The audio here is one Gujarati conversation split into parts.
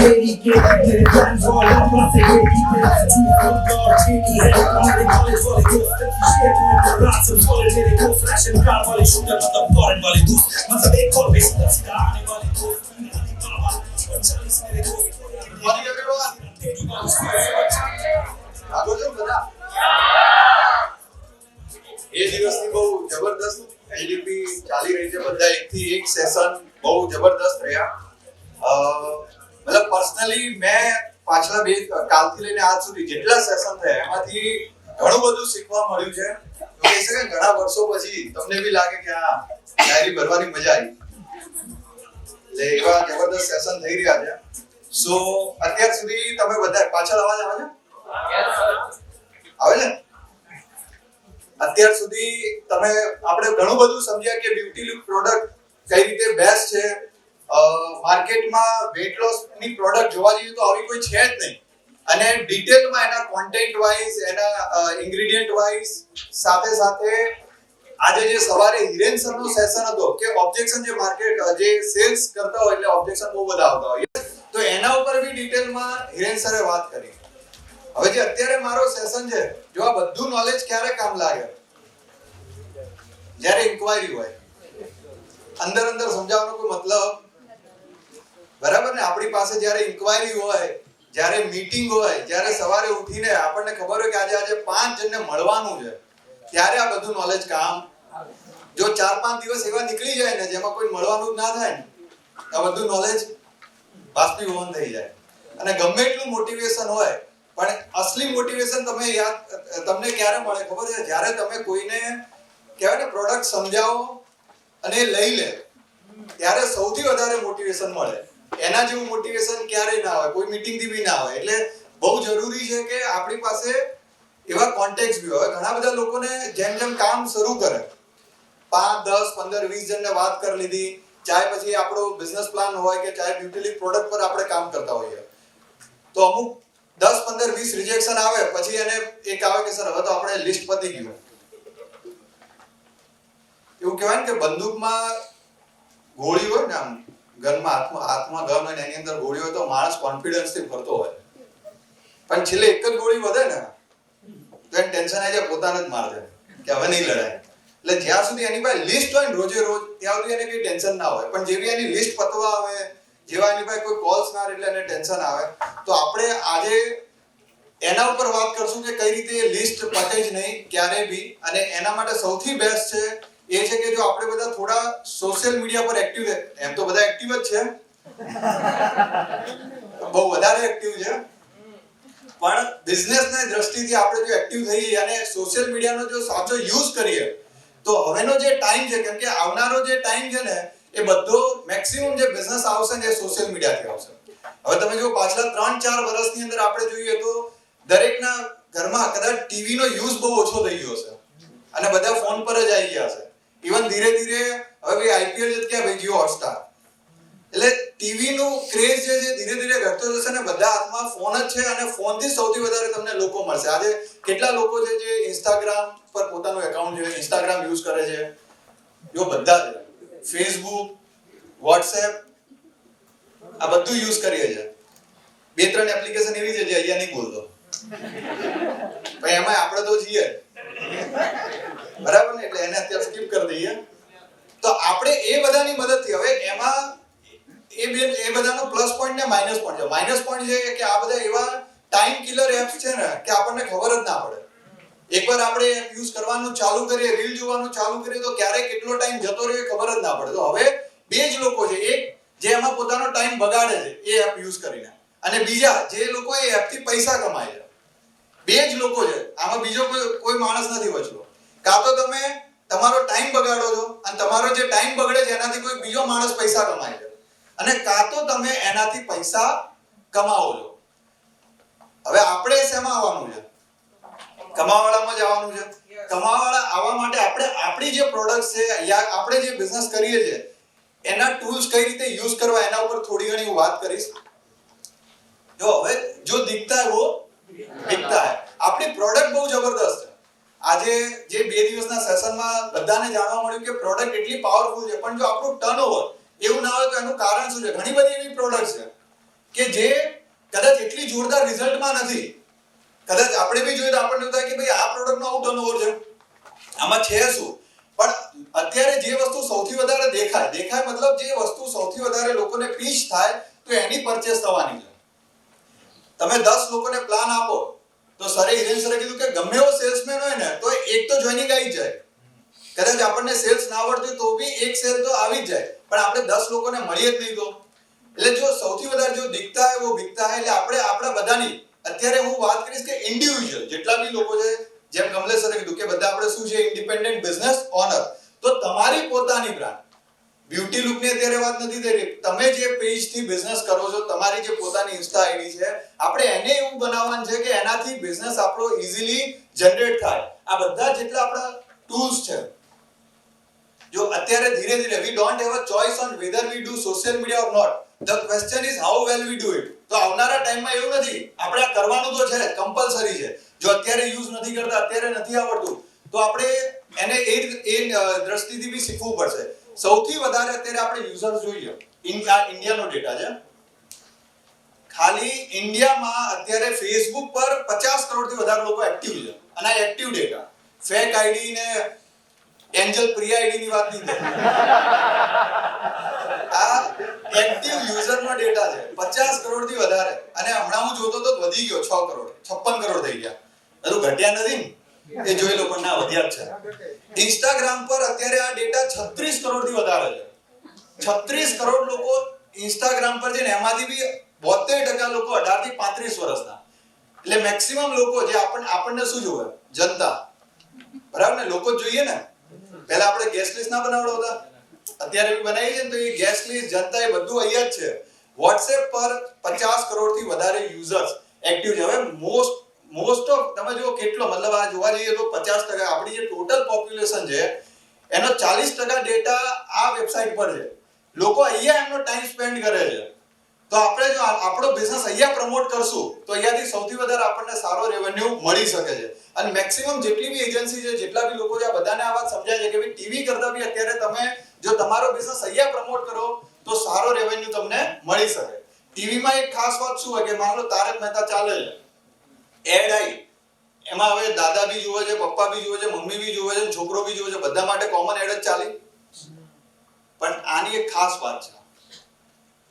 ready, get मेरे plans all over से ready, मेरे से God tricky है, हमारे college वाले दोस्त की shit में रात से solid मेरे दोस्त ration car वाले shooter मतलब foreign वाले दोस्त मतलब एक और बेस सीधा आने वाले दोस्त बाबा और 40 मेरे दोस्त Morning everyone. આગળ જો બધા એ દિવસની બહુ જબરદસ્ત એલડીપી ચાલી રહી છે બધા એકથી એક સેશન બહુ જબરદસ્ત રહ્યા મતલબ પર્સનલી મેં પાછલા બે કાલથી લઈને આજ સુધી જેટલા સેશન થયા એમાંથી ઘણું બધું શીખવા મળ્યું છે તો કહી શકાય ઘણા વર્ષો પછી તમને બી લાગે કે આ ડાયરી ભરવાની મજા આવી એટલે એવા જબરદસ્ત સેશન થઈ રહ્યા છે સો અત્યાર સુધી તમે બધા પાછળ અવાજ આવે છે અત્યાર સુધી તમે આપણે ઘણું બધું સમજ્યા કે બ્યુટી લુક પ્રોડક્ટ કઈ રીતે બેસ્ટ છે માર્કેટમાં વેટ લોસ ની પ્રોડક્ટ જોવા જઈએ તો આવી કોઈ છે જ નહીં અને ડિટેલમાં એના કોન્ટેન્ટ વાઇઝ એના ઇન્ગ્રેડિયન્ટ વાઇઝ સાથે સાથે આજે જે સવારે હિરેન સરનો સેશન હતો કે ઓબ્જેક્શન જે માર્કેટ જે સેલ્સ કરતા હોય એટલે ઓબ્જેક્શન બહુ બધા આવતા હોય તો એના ઉપર બી ડિટેલમાં હિરેન સરે વાત કરી હવે જે અત્યારે મારો સેશન છે જો આ બધું નોલેજ ક્યારે કામ લાગે જ્યારે ઇન્ક્વાયરી હોય અંદર સમજાવવાનો કોઈ મતલબ બરાબર ને આપણી પાસે જ્યારે ઇન્ક્વાયરી હોય જ્યારે મીટિંગ હોય જ્યારે સવારે ઉઠીને આપણને ખબર હોય કે આજે 5 જણને મળવાનું છે ત્યારે આ બધું નોલેજ કામ જો 4-5 દિવસ એવા નીકળી જાય ને જેમાં કોઈ મળવાનું જ ના થાય ને આ બધું નોલેજ બાષ્પીભવન થઈ જાય અને ગમે એટલું મોટિવેશન હોય પણ અસલી મોટિવેશન તમને ક્યારે મળે ખબર છે જ્યારે તમે કોઈને કહેવાય ને પ્રોડક્ટ સમજાવો અને લઈ લે ત્યારે સૌથી વધારે મોટિવેશન મળે એના જેવું મોટિવેશન ક્યારેય ના હોય કોઈ મીટિંગ થી બી ના હોય એટલે બહુ જરૂરી છે કે આપણી પાસે એવા કોન્ટેક્ટ બી હોય ઘણા બધા લોકોને જેમ કામ શરૂ કરે 5, 10, 15, 20 જણને વાત કરી લીધી ચાહે પછી આપણો બિઝનેસ પ્લાન હોય કે ચાહે બ્યુટી પ્રોડક્ટ પર આપણે કામ કરતા હોઈએ તો અમુક 10, 15, 20 રિજેક્શન આવે પછી એને એક આવે કે સર હવે તો આપણે લિસ્ટ પતી ગયું એવું કહેવાય ને કે બંદૂકમાં ગોળી હોય ને આમ ગનમાં હાથમાં ગન હોય ને એની અંદર ગોળી હોય તો માણસ કોન્ફિડન્સ થી ફરતો હોય પણ છેલ્લે એક જ ગોળી વધે ને તો એને ટેન્શન આવી જાય પોતાને જ માર દે કે હવે નહીં લડાય એટલે જ્યાં સુધી એની પાસે લિસ્ટ હોય ને રોજે રોજ ત્યાં સુધી એને કઈ ટેન્શન ના હોય પણ જેવી એની લિસ્ટ પતવા આવે જેવા એની પાસે કોઈ કોલ્સ ના એટલે એને ટેન્શન આવે તો આપણે આજે એના ઉપર વાત કરશું કે કઈ રીતે એ લિસ્ટ પતે જ નહીં ક્યારે બી અને એના માટે સૌથી બેસ્ટ છે એ છે કે જો આપણે બધા થોડા સોશિયલ મીડિયા પર એક્ટિવ એમ તો બધા એક્ટિવ જ છે બહુ વધારે એક્ટિવ છે પણ બિઝનેસની દ્રષ્ટિથી આપણે જો એક્ટિવ થઈએ અને સોશિયલ મીડિયાનો જો સાચો યુઝ કરીએ તો હવેનો જે ટાઈમ છે કેમ કે આવનારો જે ટાઈમ છે ને એ બધો મેક્સિમમ જે બિઝનેસ આવશે ને એ સોશિયલ મીડિયાથી આવશે હવે તમે જો પાછલા 3-4 વર્ષની અંદર આપણે જોઈએ તો દરેકના ઘરમાં કદાચ ટીવી નો યુઝ બહુ ઓછો થઈ ગયો છે અને બધા ફોન પર જ આવી ગયા છે ઇવન ધીરે ધીરે હવે આઈપીએલ જ ક્યાં ભાઈ જીઓ હોટસ્ટાર એટલે ટીવી નું ક્રેઝ જે છે ધીરે ધીરે ઘટતો જશે ને બધા હાથમાં ફોન જ છે અને ફોન થી સૌથી વધારે તમને લોકો મળશે આજે કેટલા લોકો છે જે ઇન્સ્ટાગ્રામ પર પોતાનું એકાઉન્ટ છે ઇન્સ્ટાગ્રામ યુઝ કરે છે જો બધા જ ફેસબુક વોટ્સએપ આ બધું યુઝ કરીએ છે 2-3 એપ્લિકેશન એવી છે જે અહીંયા નહીં બોલતો પણ એમાં આપણે તો છીએ બરાબર ને એટલે એને અત્યારે સ્કીપ કરી દઈએ તો આપણે એ બધાની મદદથી હવે એમાં એ બધાનો પ્લસ પોઈન્ટ ને માઇનસ પોઈન્ટ છે માઇનસ પોઈન્ટ છે કે આ બધા એવા ટાઈમ કિલર એપ્સ છે ને કે આપણને ખબર જ ના પડે એકવાર આપણે એપ યુઝ કરવાનું ચાલુ કરીએ રીલ જોવાનું ચાલુ કરીએ તો ક્યારે કેટલો ટાઈમ જતો રહે ખબર જ ના પડે તો હવે બે જ લોકો છે એક જે એમાં પોતાનો ટાઈમ બગાડે છે એ એપ યુઝ કરીને અને બીજા જે લોકો એ એપ થી પૈસા કમાય છે બે જ લોકો છે આમાં બીજો કોઈ માણસ નથી બચતો કાં તો તમે તમારો ટાઈમ બગાડો છો અને તમારો જે ટાઈમ બગડે છે એનાથી કોઈ બીજો માણસ પૈસા કમાય છે અને કાં તો તમે એનાથી પૈસા કમાવો છો હવે આપણે શેમાં આવવાનું છે કમાવાળામાં જ આવવાનું છે કમાવાળા આવવા માટે આપણે આપણી જે પ્રોડક્ટ છે યા આપણે જે બિઝનેસ કરીએ છીએ એના ટૂલ્સ કઈ રીતે યુઝ કરવા એના ઉપર થોડી ઘણી વાત કરીશ જો હવે જો દિખતા હે વો બિકતા હે આપણી પ્રોડક્ટ બહુ જબરદસ્ત છે આજે જે 2 દિવસના સેશનમાં બધાને જાણવા મળ્યું કે પ્રોડક્ટ એટલી પાવરફુલ છે પણ જો આપણું ટર્નઓવર એવું ના હોય તો એનું કારણ શું છે ઘણી બધી એવી પ્રોડક્ટ છે કે જે કદાચ એટલી જોરદાર રિઝલ્ટમાં નથી. કદાચ આપણે બી જોઈએ તો આપણને એવું થાય કે ભાઈ આ પ્રોડક્ટનો આવું ટર્નઓવર છે, આમાં છે શું? પણ અત્યારે જે વસ્તુ સૌથી વધારે દેખાય મતલબ જે વસ્તુ સૌથી વધારે લોકોને પીચ થાય તો એની પરચેસ થવાની છે. તમે 10 લોકોને પ્લાન આપો તો સરે હિરેન સરે કીધું કે ગમે એવો સેલ્સમેન હોય ને તો એક તો જોઈનિંગ આવી જાય. કદાચ આપણને સેલ્સ ના આવડતું તો બી એક સેલ તો આવી જ જાય, પણ આપણે 10 લોકોને મળીએ જ નહીં તો. એટલે જો સૌથી વધારે જો દિખતા હે વો બિકતા હે. એટલે આપણે આપણા બધાની અત્યારે હું વાત કરીશ કે ઇન્ડિવિડ્યુઅલ જેટલા બી લોકો છે, જેમ કમલેશ સરે કીધું કે બધા આપણે શું છે ઇન્ડિપેન્ડન્ટ બિઝનેસ ઓનર. તો તમારી પોતાની બ્રાન્ડ બ્યુટી લુકની અત્યારે વાત નથી થઈ રહી. તમે જે પેજથી બિઝનેસ કરો છો, તમારી જે પોતાની ઇન્સ્ટા આઈડી છે, આપણે એને એવું બનાવવાનું છે કે એનાથી બિઝનેસ આપણો ઈઝીલી જનરેટ થાય. આ બધા જેટલા આપણા ટૂલ્સ છે, જો અત્યારે ધીરે ધીરે we don't have a choice on whether we do social media or not. The question is how well we do it. તો આવનારા ટાઈમમાં એવું નથી, આપણે આ કરવાનું તો છે, કમ્પલસરી છે. જો અત્યારે યુઝ નથી કરતા, અત્યારે નથી આવડતું, તો આપણે એને એ દ્રષ્ટિથી બી શીખવું પડશે. સૌથી વધારે અત્યારે આપણે યુઝર્સ જોઈએ, ઇન્ડિયાનો ડેટા છે, ખાલી ઇન્ડિયામાં અત્યારે ફેસબુક પર 50 કરોડથી વધારે લોકો એક્ટિવ છે. અને આ એક્ટિવ ડેટા, ફેક આઈડી ને એન્જલ પ્રિયા આઈડી ની વાત નહીં આ એક્ટિવ યુઝરનો ડેટા છે 50 કરોડથી વધારે. અને હમણાં હું જોતો તો વધી ગયો 6 કરોડ 56 કરોડ થઈ ગયા. હજુ ઘટ્યા નથી ને, એ જોઈ લો, પણ ના વધ્યા જ છે. ઇન્સ્ટાગ્રામ પર અત્યારે આ ડેટા 36 કરોડથી વધારે છે. 36 કરોડ લોકો ઇન્સ્ટાગ્રામ પર છે ને, એમાંથી બી 72% લોકો 18 થી 35 વર્ષના. એટલે મેક્સિમમ લોકો જે આપણને શું જોવે, જનતા, બરાબર ને, લોકો જોઈએ ને. પહેલા આપણે ગેસ લિસ્ટ ના બનાવડો હતા, અત્યારે બી બનાવી છે ને, તો એ ગેસ લિસ્ટ જનતા એ બધું અહીંયા જ છે. WhatsApp પર 50 કરોડથી વધારે યુઝર્સ એક્ટિવ છે. હવે મોસ્ટ ઓફ તમે જો કેટલો, મતલબ આ જોવા જઈએ તો 50% આપણી જે ટોટલ પોપ્યુલેશન છે એનો 40% ડેટા આ વેબસાઇટ પર છે. લોકો અહીંયા એમનો ટાઈમ સ્પેન્ડ કરે છે. તો આપણે જો આપણો બિઝનેસ અહીંયા પ્રમોટ કરશું તો અહીંયાથી સૌથી વધારે આપણને સારો રેવન્યુ મળી શકે છે. અને મેક્સિમમ જેટલી બી એજન્સી છે, જેટલા બી લોકો છે, આ બધાને આ વાત સમજાય છે કે ભાઈ ટીવી કરતા બી અત્યારે તમે જો તમારો બિઝનેસ અહીંયા પ્રમોટ કરો તો સારો રેવન્યુ તમને મળી શકે. ટીવીમાં એક ખાસ વાત શું હોય કે માનો તારક મહેતા ચાલે છે, એડ આવી, એમાં હવે દાદા બી જોવે છે, પપ્પા બી જોવે છે, મમ્મી બી જોવે છે, છોકરો બી જોવે છે, બધા માટે કોમન એડ જ ચાલી. પણ આની એક ખાસ વાત છે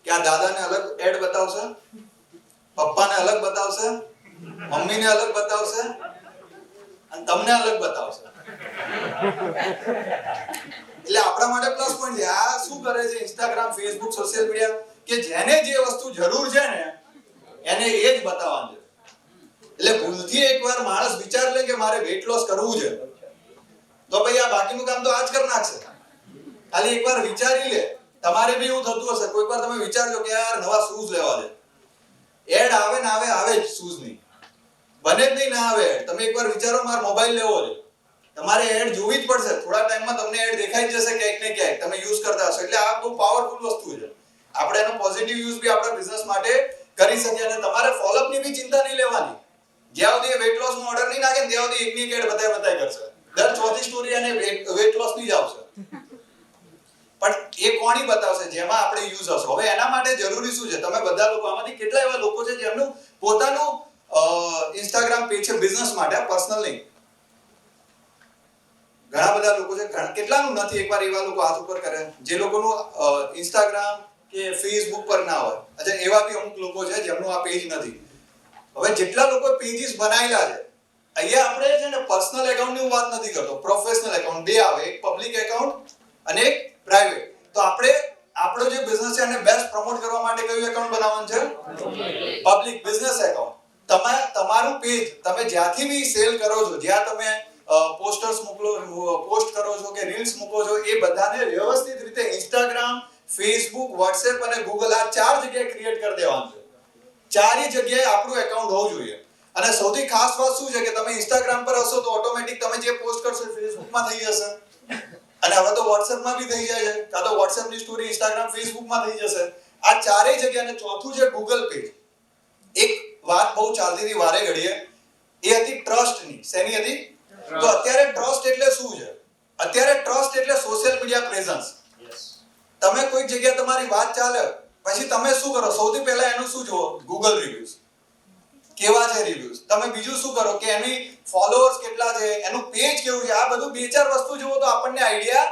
કે આ દાદાને અલગ એડ બતાવશે, પપ્પાને અલગ બતાવશે, મમ્મીને અલગ બતાવશે અને તમને અલગ બતાવશે. એટલે આપણા માટે પ્લસ પોઈન્ટ છે. આ શું કરે છે ઇન્સ્ટાગ્રામ, ફેસબુક, સોશિયલ મીડિયા, કે જેને જે વસ્તુ જરૂર છે ને એને એ જ બતાવવાનું છે. એટલે ભૂલથી એકવાર માણસ વિચાર લે કે મારે વેટ લોસ કરવું છે, તો ભાઈ આ બાકીનું કામ તો આજ કરી નાખશે. ખાલી એકવાર વિચારી લે. તમારે બી એવું થતું હશે, કોઈક વાર તમે વિચારજો કે યાર નવા શૂઝ લેવા છે, એડ આવે ને આવે જ શૂઝની, બને જ નહીં ના આવે. તમે એકવાર વિચારો મારે મોબાઈલ લેવો છે, તમારે એડ જોવી જ પડશે. થોડા ટાઈમમાં તમને એડ દેખાઈ જ જશે ક્યાંક ને ક્યાંક, તમે યુઝ કરતા હશો. એટલે આ બહુ પાવરફુલ વસ્તુ છે. આપણે એનો પોઝિટિવ યુઝ બી આપણા બિઝનેસ માટે કરી શકીએ. અને તમારે ફોલોઅપ ની બી ચિંતા નહીં લેવાની. જ્યાં સુધી વેટ લોસ નો ઓર્ડર નહીં નાખે ને ત્યાં સુધી એકની એક એડ બતાય કરશે. દર ચોથી સ્ટોરી અને વેટ લોસ ની જ આવશે. પણ એ કોણી બતાવશે જેમાં આપણે યુઝ હશે. હવે એના માટે જરૂરી શું છે, તમે બધા લોકો, આમાંથી કેટલા એવા લોકો છે જેમનું પોતાનું ઇન્સ્ટાગ્રામ પેજ છે બિઝનેસ માટે, પર્સનલ નહીં. ઘણા બધા લોકો છે, કેટલાનું નથી, એકવાર એવા લોકો હાથ ઉપર કરે જે લોકોનું ઇન્સ્ટાગ્રામ કે ફેસબુક પર ના હોય. અચ્છા, એવા બી અમુક લોકો છે જેમનું આ પેજ નથી. હવે જેટલા લોકો પેજીસ બનાવેલા છે, અહીંયા આપણે છે ને પર્સનલ એકાઉન્ટની વાત નથી કરતો, પ્રોફેશનલ એકાઉન્ટ બે આવે, એક પબ્લિક એકાઉન્ટ અને એક પ્રાઇવેટ. તો આપણે આપણો જે બિઝનેસ છે એને બેસ્ટ પ્રમોટ કરવા માટે કયું એકાઉન્ટ બનાવવાનું છે? Public business account. તમારું પેજ તમે જ્યાંથી બી સેલ કરો છો, જ્યાં તમે પોસ્ટર્સ પોસ્ટ કરો છો કે રીલ્સ મૂકો છો, એ બધાને વ્યવસ્થિત રીતે ઇન્સ્ટાગ્રામ, ફેસબુક, વોટ્સએપ અને ગૂગલ આ 4 જગ્યાએ ક્રિએટ કરી દેવાનું છે. 4 જગ્યાએ આપણું એકાઉન્ટ હોવું જોઈએ. અને સૌથી ખાસ વાત શું છે કે તમે ઇન્સ્ટાગ્રામ પર હશો તો ઓટોમેટિક તમે જે પોસ્ટ કરશો ફેસબુકમાં થઈ જશે. અને હવે તો વોટ્સએપમાં બી થઈ જાય છે, કાં તો વોટ્સએપની સ્ટોરી ઇન્સ્ટાગ્રામ, ફેસબુકમાં થઈ જશે. આ 4 જગ્યા. અને ચોથું છે ગૂગલ પેજ. એક વાત બહુ ચાલતી હતી વારે ઘડીએ, એ હતી ટ્રસ્ટની. શેની હતી? તો અત્યારે ટ્રસ્ટ એટલે શું છે? અત્યારે ટ્રસ્ટ એટલે સોશિયલ મીડિયા પ્રેઝન્સ. તમે કોઈ જગ્યાએ તમારી વાત ચાલે, પછી તમે શું કરો? સૌથી પહેલા એનું શું જુઓ? ગૂગલ રિવ્યુઝ કેવા છે, રિવ્યુઝ. તમે બીજું શું કરો કે એની ફોલોઅર્સ કેટલા છે, એનું પેજ કેવું છે. આ બધું 2-4 વસ્તુ જુઓ તો આપણને આઈડિયા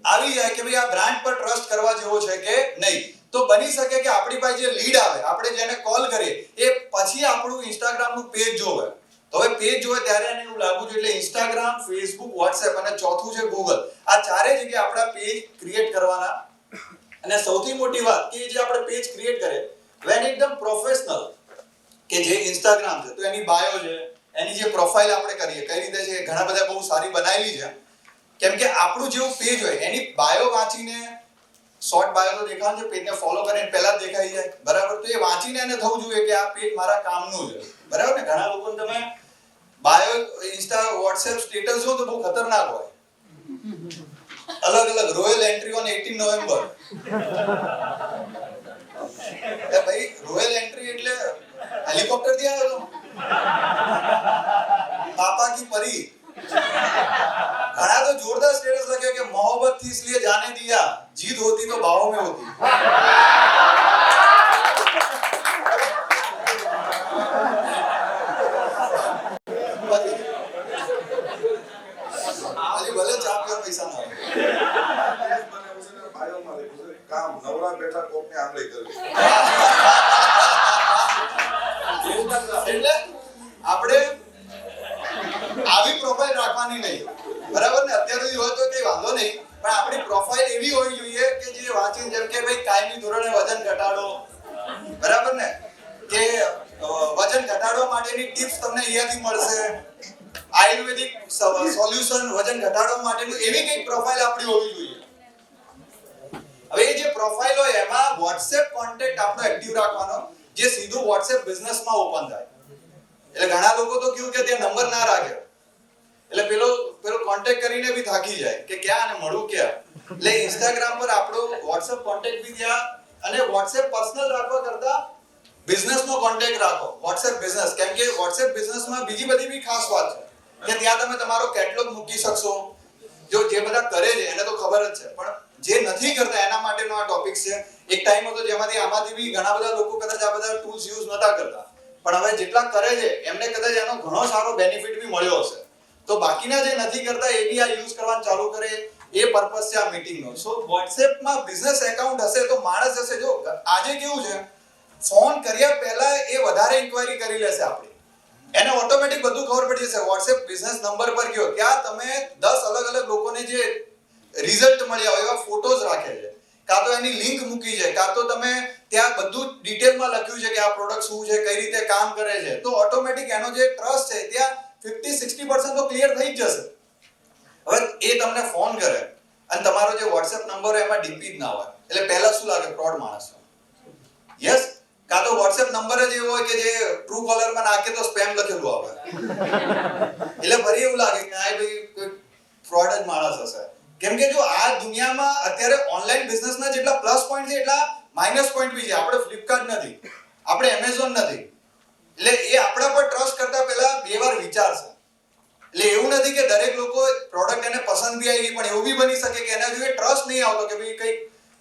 આવી જાય કે ભાઈ આ બ્રાન્ડ પર ટ્રસ્ટ કરવા જેવો છે કે નહીં. તો બની શકે કે આપણી પાસે જે લીડ આવે, આપણે જેને કોલ કરીએ, એ પછી આપણું ઇન્સ્ટાગ્રામનું પેજ જોવે. તો હવે પેજ જોવે ત્યારે એને એવું લાગવું જોઈએ. એટલે ઇન્સ્ટાગ્રામ, ફેસબુક, વોટ્સએપ અને ચોથું છે ગૂગલ. આ ચારે જગ્યાએ આપણા પેજ ક્રિએટ કરવાના. અને સૌથી મોટી વાત કે જે આપણે પેજ ક્રિએટ કરે વેન એકદમ પ્રોફેશનલ, કે જે ઇન્સ્ટાગ્રામ છે તો એની બાયો છે, એની જે પ્રોફાઇલ આપણે કરીએ કઈ રીતે છે, ઘણા બધા બહુ સારી બનાવેલી છે. કેમ કે આપણું જેવું પેજ હોય એની બાયો વાંચીને, શોર્ટ બાયો તો દેખાવાનું છે, પેજને ફોલો કરીને પહેલા જ દેખાઈ જાય, બરાબર. તો એ વાંચીને એને થવું જોઈએ કે આ પેજ મારા કામનું છે, બરાબર ને. ઘણા લોકોને તમે બાયો, ઇન્સ્ટા, વોટ્સએપ સ્ટેટસ જો તો બહુ ખતરનાક હોય, અલગ અલગ રોયલ એન્ટ્રી ઓન 18 નવેમ્બર. એ ભાઈ રોયલ એન્ટ્રી એટલે હેલિકોપ્ટર થી આવ્યો તો પાપા કી પરી. ઘણા તો જોરદાર સ્ટેટસ લખ્યો કે મોહબ્બત થી इसलिए जाने दिया, जीत होती तो बाहों में होती. આજે ભલે ચાપ કર પૈસા ના કામ નવરા બેઠા કોકને આંગળી કરવી. એટલે આપણે આવી પ્રોફાઇલ રાખવાની નહીં, બરાબર ને. અત્યાર સુધી હોય તો કઈ વાંધો નહીં, પણ આપણી પ્રોફાઇલ એવી હોવી જોઈએ કે જે વાંચી, જેમ કે ભાઈ કાયમી ધોરણે વજન ઘટાડો, બરાબર ને, કે વજન ઘટાડવા માટેની ટિપ્સ તમને અહીંયાથી મળશે, આયુર્વેદિક સોલ્યુશન વજન ઘટાડવા માટેનું, એવી કંઈક પ્રોફાઇલ આપણી હોવી જોઈએ. હવે જે પ્રોફાઇલ હોય એમાં WhatsApp કોન્ટેક્ટ આપણો એક્ટિવ રાખવાનો, જે સીધું WhatsApp બિઝનેસમાં ઓપન થાય. એટલે ઘણા લોકો તો કેવું કે ત્યાં નંબર ના રાખે, એટલે પેલો કોન્ટેક્ટ કરીને બી થાકી જાય કે ક્યાં અને મળું ક્યાં. એટલે Instagram પર આપણો WhatsApp કોન્ટેક્ટ બી ત્યાં, અને WhatsApp પર્સનલ રાખવા કરતા બિઝનેસનો કોન્ટેક્ટ રાખો, WhatsApp બિઝનેસ. કેમ કે WhatsApp બિઝનેસમાં બીજી બધી બી ખાસ વાત છે કે ત્યાં તમે તમારો કેટલોગ મૂકી શકશો. જો જે બધા કરે છે એને તો ખબર જ છે, પણ જે નથી કરતા એના માટેનો આ ટોપિક છે. એક ટાઈમ હતો જેમાંથી આમાંથી બી ઘણા બધા લોકો કદાચ આ બધા ટૂલ્સ યુઝ નતા કરતા, પણ હવે જેટલા કરે છે એમને કદાચ એનો ઘણો સારો બેનિફિટ બી મળ્યો હશે. તો બાકીના જે નથી કરતા એ બી આ યુઝ કરવાનું ચાલુ કરે, એ પર્પસ છે આ મીટિંગનો. સો WhatsAppમાં બિઝનેસ એકાઉન્ટ હશે તો માણસ હશે. જો આજે કેવું છે, ફોન કર્યા પહેલા એ વધારે ઇન્ક્વાયરી કરી લેશે આપણી, એને ઓટોમેટિક બધું ખબર પડી જશે. WhatsApp બિઝનેસ નંબર પર ગયો ત્યાં તમે 10 અલગ અલગ લોકોને જે રિઝલ્ટ મળ્યા હોય એવા ફોટોઝ રાખે છે, કાં તો એની લિંક મૂકી છે, કાં તો તમે ત્યાં બધું ડિટેલમાં લખ્યું છે કે આ પ્રોડક્ટ શું છે, કઈ રીતે કામ કરે છે. તો ઓટોમેટિક એનો જે ટ્રસ્ટ છે ત્યાં 50-60% તો ક્લિયર થઈ જ જશે. હવે એ તમને ફોન કરે અને તમારો જે WhatsApp નંબર હોય એમાં ડીપી જ ના હોય, એટલે પહેલા શું લાગે? ફ્રોડ માણસ. યસ. કાં તો WhatsApp નંબર જ એવો હોય કે જે ટ્રુ કોલર માં નાખે તો સ્પેમ લખેલું આવે, એટલે ફરી એવું લાગે કે આ ભાઈ કોઈ ફ્રોડ જ માણસ હશે. કેમ કે જો આ દુનિયામાં અત્યારે ઓનલાઈન બિઝનેસના જેટલા પ્લસ પોઈન્ટ છે એટલા માઇનસ પોઈન્ટ બી છે. આપણે ફ્લિપકાર્ટ નથી, આપણે એમેઝોન નથી, એટલે એ આપણા પર ટ્રસ્ટ કરતા પહેલા 2 વાર વિચારશે. એટલે એવું નથી કે દરેક લોકો પ્રોડક્ટ એને પસંદ બી આવી ગઈ, પણ એવું બી બની શકે કે એના જોઈએ ટ્રસ્ટ નહીં આવતો, કે ભાઈ કંઈક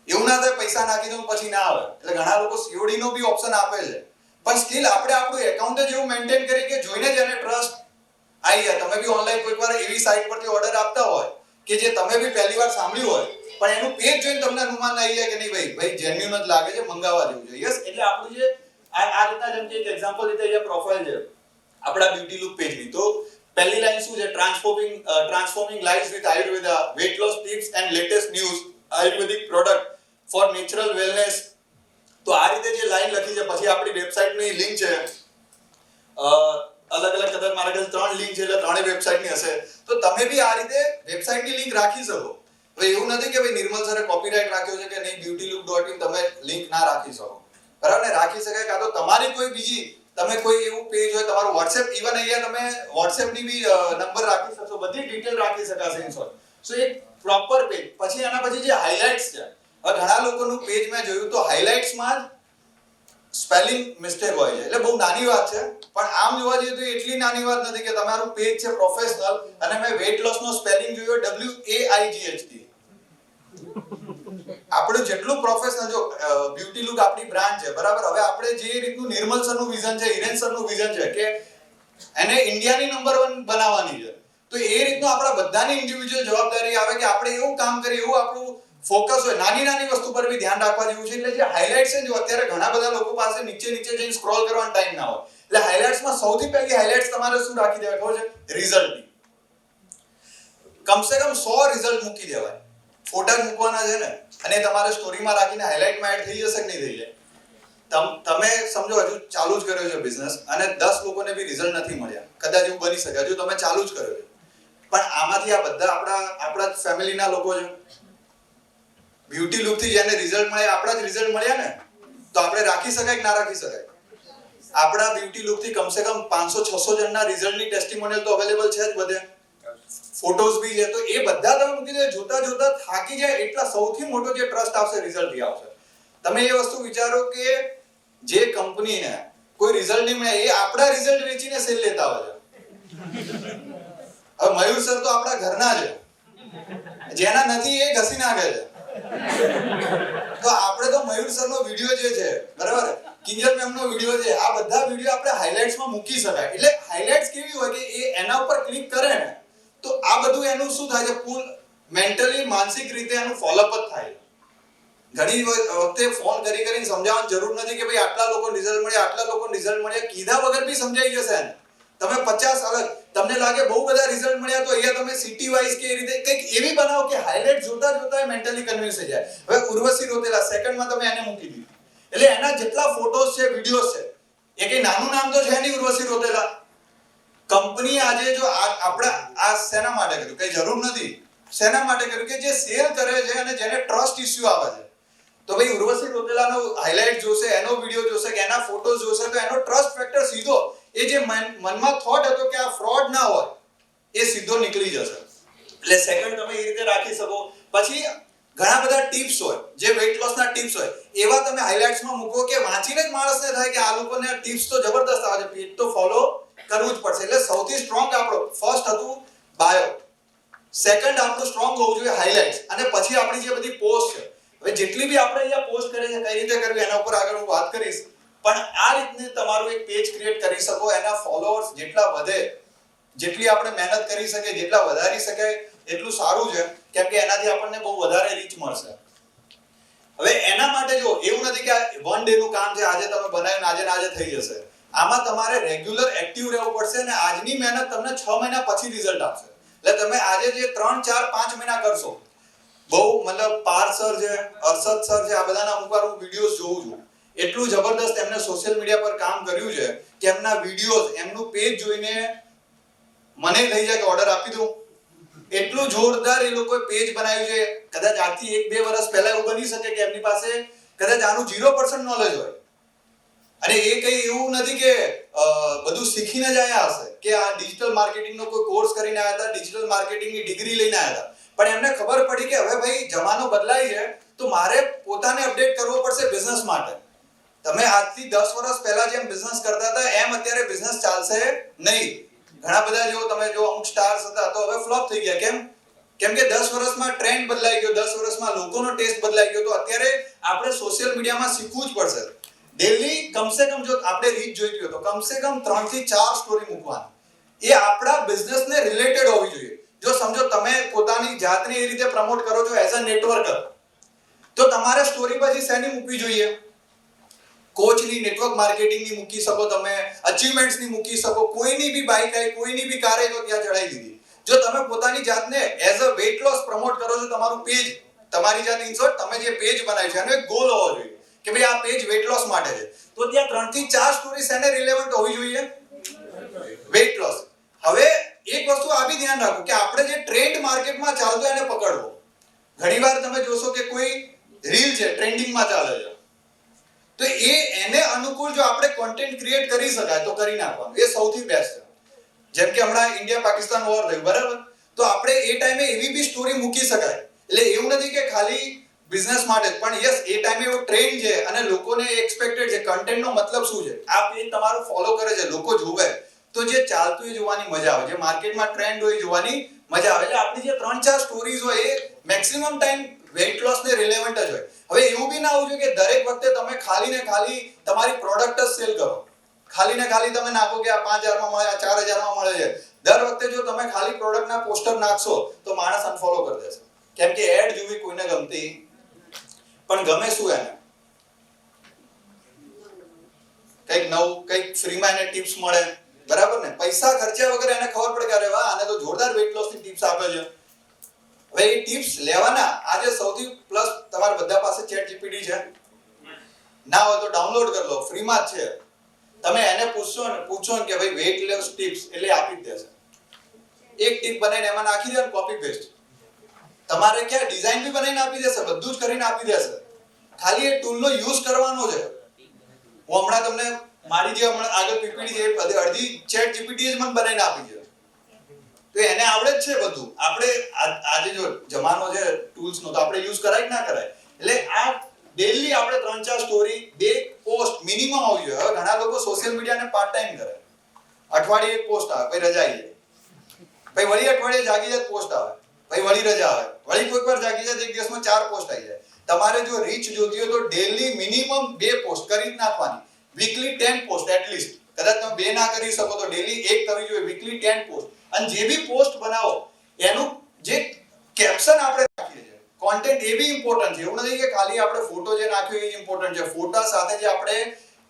એવું ના થાય પૈસા નાખી દઉં પછી ના આવે. એટલે ઘણા લોકો COD નો બી ઓપ્શન આપે છે, પણ સ્ટીલ આપણે આપણું એકાઉન્ટ જ એવું મેન્ટેન કરી કે જોઈને જ એને ટ્રસ્ટ આવી જાય. તમે બી ઓનલાઈન કોઈકવાર એવી સાઇટ પરથી ઓર્ડર આપતા હોય કે જે તમે બી પહેલી વાર સાંભળ્યું હોય, પણ એનું પેજ જોઈને તમને અનુમાન આવી જાય કે નહીં ભાઈ જેન્યુઇન જ લાગે છે, મંગાવવા જેવું છે. યસ. એટલે આપણું જે આ રીતના, જેમ કે એક એક્ઝામ્પલ રીતે જે પ્રોફાઇલ છે આપણા બ્યુટી લુક પેજની, તો પહેલી લાઈન શું છે? Transforming lives with Ayurveda, weight loss tips and latest news, Ayurvedic product for natural wellness. તો આ રીતે જે લાઈન લખી છે, પછી આપણી વેબસાઈટની લિંક છે, અલગ અલગ કદાચ મારા ઘરે 3 લિંક છે, એટલે 3 વેબસાઈટની હશે. તો તમે બી આ રીતે વેબસાઈટની લિંક રાખી શકો. હવે એવું નથી કે ભાઈ નિર્મલ સરે કોપીરાઈટ રાખ્યો છે કે નહીં, beautylook.in તમે લિંક ના રાખી શકો, બરાબર ને. રાખી શકાય. કાં તો તમારી કોઈ બીજી, તમે કોઈ એવું પેજ હોય તમારું WhatsApp, ઇવન અહીંયા તમે WhatsApp ની બી નંબર રાખી શકશો, બધી ડિટેલ રાખી શકાશે ઇન શોર્ટ. સો એક પ્રોપર પેજ. પછી એના પછી જે હાઇલાઇટ્સ છે, હવે ઘણા લોકોનું પેજ મેં જોયું તો હાઇલાઇટ્સમાં સ્પેલિંગ મિસ્ટેક હોય છે. એટલે બહુ નાની વાત છે, પણ આમ જોવા જઈએ તો એટલી નાની વાત નથી કે તમારું પેજ છે પ્રોફેશનલ અને મેં વેટ લોસ નો સ્પેલિંગ જોયો WAIGHT. આપણું જેટલું પ્રોફેશનલ જો બ્યુટી લુક આપણી બ્રાન્ડ છે બરાબર. હવે આપણે જે રીતનું નિર્મલ સરનું વિઝન છે, હિરેન સરનું વિઝન છે કે એને ઇન્ડિયાની નંબર 1 બનાવવાની છે, તો એ રીતનું આપણા બધાની ઇન્ડિવિડ્યુઅલ જવાબદારી આવે કે આપણે એવું કામ કરીએ, એવું આપણું ફોકસ હોય, નાની નાની વસ્તુ પર બી ધ્યાન રાખવા જેવું છે. એટલે જે હાઇલાઇટ્સ છે, જો અત્યારે ઘણા બધા લોકો પાસે નીચે જઈને સ્ક્રોલ કરવાનો ટાઈમ ના હોય, એટલે હાઇલાઇટ્સમાં સૌથી પહેલી હાઇલાઇટ્સ તમારે શું રાખી દેવાય ખબર છે? રિઝલ્ટ. કમસે કમ 100 રિઝલ્ટ મૂકી દેવાય. ફોટા જ મૂકવાના છે ને, અને તમારે સ્ટોરીમાં રાખીને હાઇલાઇટમાં એડ થઈ જશે કે નહીં થઈ જાય? તમે સમજો હજુ ચાલુ જ કર્યો છે બિઝનેસ અને 10 લોકોને બી રિઝલ્ટ નથી મળ્યા, કદાચ એવું બની શકે, હજુ તમે ચાલુ જ કર્યો છે, પણ આમાંથી આ બધા આપણા ફેમિલીના લોકો છે. બ્યુટી લુક થી જેને રિઝલ્ટ મળ્યા, આપણા જ રિઝલ્ટ મળ્યા ને, તો આપણે રાખી શકાય કે ના રાખી શકાય? આપણા બ્યુટી લુક થી કમસે કમ 500-600 જણના રિઝલ્ટની ટેસ્ટિમોનિયલ તો અવેલેબલ છે જ બધે, ફોટોઝ બી છે. તો એ બધા તમે મૂકી દે, જોતા જોતા થાકી જાય, એટલા સૌથી મોટો જે ટ્રસ્ટ આવશે રિઝલ્ટ થી આવશે. તમે એ વસ્તુ વિચારો કે જે કંપનીને કોઈ રિઝલ્ટ નહીં મળે, એ આપણા રિઝલ્ટ વેચીને સેલ લેતા હોય છે. હવે મયુર સર તો આપણા ઘરના છે, જેના નથી એ ઘસી નાખે છે. તો આપણે તો મયુર સર નો વિડિયો જે છે બરાબર, કિંજલ મેમ નો વિડિયો છે, આ બધા વિડિયો આપણે હાઇલાઇટ્સમાં મૂકી શકાય. એટલે હાઇલાઇટ્સ કેવી હોય કે એ એના ઉપર ક્લિક કરે ને, તો આ બધું એનું શું થાય છે, ફૂલ મેન્ટલી માનસિક રીતે એનું ફોલોઅપ જ થાય. ઘણી વખતે ફોન કરીને સમજાવવાની જરૂર નથી કે ભાઈ આટલા લોકો રિઝલ્ટ મળ્યા, આટલા લોકો રિઝલ્ટ મળ્યા, કીધા વગર બી સમજાઈ જશે ને. તમે 50 અલગ તમને લાગે બહુ બધા રિઝલ્ટ મળ્યા, તો અહીંયા તમે સિટી વાઇઝ કે રીતે કંઈક એવી બનાવો કે હાઇલાઇટ જોતા જોતા મેન્ટલી કન્વિન્સ થઈ જાય. હવે ઉર્વશી રોતેલા સેકન્ડમાં તમે એને મૂકી દીધી, એટલે એના જેટલા ફોટોસ છે, વિડિયોઝ છે, એ કઈ નાનું નામ તો છે નહીં. ઉર્વશી રોતેલા કંપની આજે જો આપણે આ શેના માટે કર્યું? કઈ જરૂર નથી. શેના માટે કર્યું? કે જે સેલ કરે છે અને જેને ટ્રસ્ટ ઇશ્યુ આવે છે, તો ભાઈ ઉર્વશી રોતેલાનો હાઇલાઇટ જોશે, એનો વિડિયો જોશે કે એના ફોટોઝ જોશે, તો એનો ટ્રસ્ટ ફેક્ટર સીધો, એ જે મનમાં થોટ હતો કે આ ફ્રોડ ના હોય, એ સીધો નીકળી જશે. એટલે સેકન્ડ તમે એ રીતે રાખી શકો. પછી ઘણા બધા ટિપ્સ હોય, જે વેઇટ લોસ ના ટિપ્સ હોય, એવા તમે હાઇલાઇટ્સમાં મૂકો કે વાંચીને જ માણસને થાય કે આ લોકોને ટિપ્સ તો જબરદસ્ત આવે છે, પેજ તો ફોલો કરવું જ પડશે. એટલે સૌથી સ્ટ્રોંગ આપણો ફર્સ્ટ હતું બાયો, સેકન્ડ આપણું સ્ટ્રોંગ હોવું જોઈએ હાઇલાઇટ્સ, અને પછી આપણી જે બધી પોસ્ટ છે, હવે જેટલી બી આપણે અહીંયા પોસ્ટ કરે છે, કઈ રીતે કરવી એના ઉપર આગળ હું વાત કરીશ, પણ આ રીતને તમારું એક પેજ ક્રિએટ કરી શકો. એના ફોલોઅર્સ જેટલા વધે, જેટલી આપણે મહેનત કરી શકીએ, જેટલા વધારી શકાય એટલું સારું છે, કેમ કે એનાથી આપણને બહુ વધારે રીચ મળશે. હવે એના માટે જો એવું નથી કે વન ડે નું કામ છે, આજે તમે બનાવ્યું આજે ને આજે થઈ જશે. આમાં તમારે રેગ્યુલર એક્ટિવ રહેવું પડશે, અને આજની મહેનત તમને 6 મહિના પછી રિઝલ્ટ આપશે. એટલે તમે આજે જે 3, 4, 5 મહિના કરશો, બહુ મતલબ પાર્થ સર છે, અર્ષદ સર છે, આ બધાના અમુક વાર હું વિડિયોઝ જોઉં છું, એટલું જબરદસ્ત એમને સોશિયલ મીડિયા પર કામ કર્યું છે કે એમના વિડિયોઝ, એમનું પેજ જોઈને મને થઈ જાય કે ઓર્ડર આપી દઉં. એટલું જોરદાર એ લોકોએ પેજ બનાવ્યું છે. કદાચ આજથી 1-2 વર્ષ પહેલા એવું બની શકે કે એમની પાસે કદાચ આનું 0% નોલેજ હોય, અને એ કઈ એવું નથી કે બધું શીખીને જ આવ્યા હશે, કે આ ડિજિટલ માર્કેટિંગનો કોઈ કોર્સ કરીને આવ્યા હતા, ડિજિટલ માર્કેટિંગની ડિગ્રી લઈને આવ્યા હતા, પણ એમને ખબર પડી કે હવે ભાઈ જમાનો બદલાય છે, તો મારે પોતાને અપડેટ કરવો પડશે બિઝનેસ માટે. તમે આજથી 10 વર્ષ પહેલા જેમ બિઝનેસ કરતા હતા એમ અત્યારે બિઝનેસ ચાલશે નહીં. ઘણા બધા જેવો તમે જો અમુક સ્ટાર્સ હતા તો હવે ફ્લોપ થઈ ગયા. કેમ કે 10 વર્ષમાં ટ્રેન્ડ બદલાઈ ગયો, 10 વર્ષમાં લોકોનો ટેસ્ટ બદલાઈ ગયો. તો અત્યારે આપણે સોશિયલ મીડિયામાં શીખવું જ પડશે. ડેલી કમસે કમ જો આપણે રીચ જોઈતી હોય તો કમસે કમ 3 થી 4 સ્ટોરી મૂકવાની, એ આપણા બિઝનેસને રિલેટેડ હોવી જોઈએ. જો સમજો તમે પોતાની જાતને એ રીતે પ્રમોટ કરો છો એઝ અ નેટવર્કર, તો તમારે સ્ટોરી પછી શેની મૂકવી જોઈએ? કોચની, નેટવર્ક માર્કેટિંગની મૂકી શકો, તમે અચીવમેન્ટ્સની મૂકી શકો, કોઈની બી બાઇક આવી, કોઈની બી કાર આવી તો ત્યાં ચડાવી દીધી. જો તમે પોતાની જાતને as a weight loss promote કરો છો, તમારું પેજ, તમારી જાત ઇન શોર્ટ તમે જે પેજ બનાવ્યું છે એનો એક ગોલ હોવો જોઈએ કે ભાઈ આ પેજ વેઇટ લોસ માટે છે, તો ત્યાં 3 થી 4 સ્ટોરી શેને રિલેવન્ટ હોવી જોઈએ? Weight loss. હવે એક વસ્તુ આ બી ધ્યાન રાખો કે આપણે જે ટ્રેન્ડ માર્કેટમાં ચાલતો એને પકડવો. ઘણીવાર તમે જોશો કે કોઈ રીલ છે ટ્રેન્ડિંગમાં ચાલે છે, તો એને અનુકૂળ જો આપણે કોન્ટેન્ટ ક્રિએટ કરી શકાય તો કરી નાખવાનું, એ સૌથી બેસ્ટ છે. જેમ કે હમણાં ઇન્ડિયા પાકિસ્તાન વોર થયું બરાબર, તો આપણે એ ટાઈમે એવી બી સ્ટોરી મૂકી શકાય. એટલે એવું નથી કે ખાલી બિઝનેસ માટે, પણ યસ એ ટાઈમે એવો ટ્રેન્ડ છે અને લોકોને એક્સપેક્ટેડ છે. કન્ટેન્ટનો મતલબ શું છે? આ પેજ તમારું ફોલો કરે છે, લોકો જોવે, તો જે ચાલતું એ જોવાની મજા આવે, જે માર્કેટમાં ટ્રેન્ડ હોય એ જોવાની મજા આવે. એટલે આપણી જે 3-4 સ્ટોરીઝ હોય એ મેક્સિમમ ટાઈમ વેઇટ લોસ ને રિલેવન્ટ જ હોય. હવે એવું બી ના હોવું જોઈએ કે દરેક વખતે તમે ખાલી ને ખાલી તમારી પ્રોડક્ટ જ સેલ કરો, ખાલી ને ખાલી તમે નાખો કે આ 5000 માં મળે, આ 4000 માં મળે છે. દર વખતે જો તમે ખાલી પ્રોડક્ટના પોસ્ટર નાખશો તો માણસ અનફોલો કરી દેશે, કેમ કે એડ જોવી કોઈને ગમતી પણ ગમે શું એને કંઈક નવું, કંઈક ફ્રીમાં એને ટિપ્સ મળે, બરાબર ને? પૈસા ખર્ચ્યા વગર એને ખબર પડે કે અરે વાહ આને તો જોરદાર વેઇટ લોસ ની ટિપ્સ આપે છે. હવે એ ટિપ્સ લેવાના આજે સૌથી પ્લસ તમારા બધા પાસે ચેટ જીપીટી છે, ના હોય તો ડાઉનલોડ કરી લો, ફ્રીમાં જ છે. તમે એને પૂછો ને કે ભાઈ વેઇટ લોસ ટિપ્સ એટલે આપી જ દેશે. એક ટિપ બનાવીને એમાં નાખી દે, કોપી પેસ્ટ. તમારે ક્યાં ડિઝાઇન બી બનાવીને આપી દેશે, બધું જ કરીને આપી દેશે. ખાલી એ ટૂલનો યુઝ કરવાનો છે. હું હમણાં તમને મારી જે હમણાં આગળ પીપીટી છે અડધી ચેટ જીપીટી જ મને બનાવીને આપી છે, તો એને આવડે જ છે બધું. આપણે આજે જો જમાનો છે ટૂલ્સનો, તો આપણે યુઝ કરાય કે ના કરાય? એટલે આ ડેઈલી આપણે 3-4 સ્ટોરી, 2 પોસ્ટ મિનિમમ આવવી જોઈએ. હવે ઘણા લોકો સોશિયલ મીડિયાને પાર્ટ ટાઈમ કરે, અઠવાડિયે એક પોસ્ટ આવે, પછી રજા આવી જાય, પછી વળી અઠવાડિયે જાગી જાય પોસ્ટ આવે, પછી વળી રજા આવે, વળી કોઈક વાર જાગી જાય એક દિવસમાં 4 પોસ્ટ આવી જાય. તમારે જો રીચ જોતી હોય તો ડેઈલી મિનિમમ 2 પોસ્ટ કરી જ નાખવાની, વીકલી 10 પોસ્ટ એટલીસ્ટ. કદાચ તમે 2 ના કરી શકો તો ડેઈલી 1 કરવી જોઈએ, વીકલી 10 પોસ્ટ. અને જે બી પોસ્ટ બનાવો એનું જે કેપ્શન આપણે નાખીએ છીએ, કોન્ટેન્ટ એ બી ઇમ્પોર્ટન્ટ છે. એવું નથી કે ખાલી આપણે ફોટો જે નાખ્યો એ જ ઇમ્પોર્ટન્ટ છે. ફોટા સાથે જે આપણે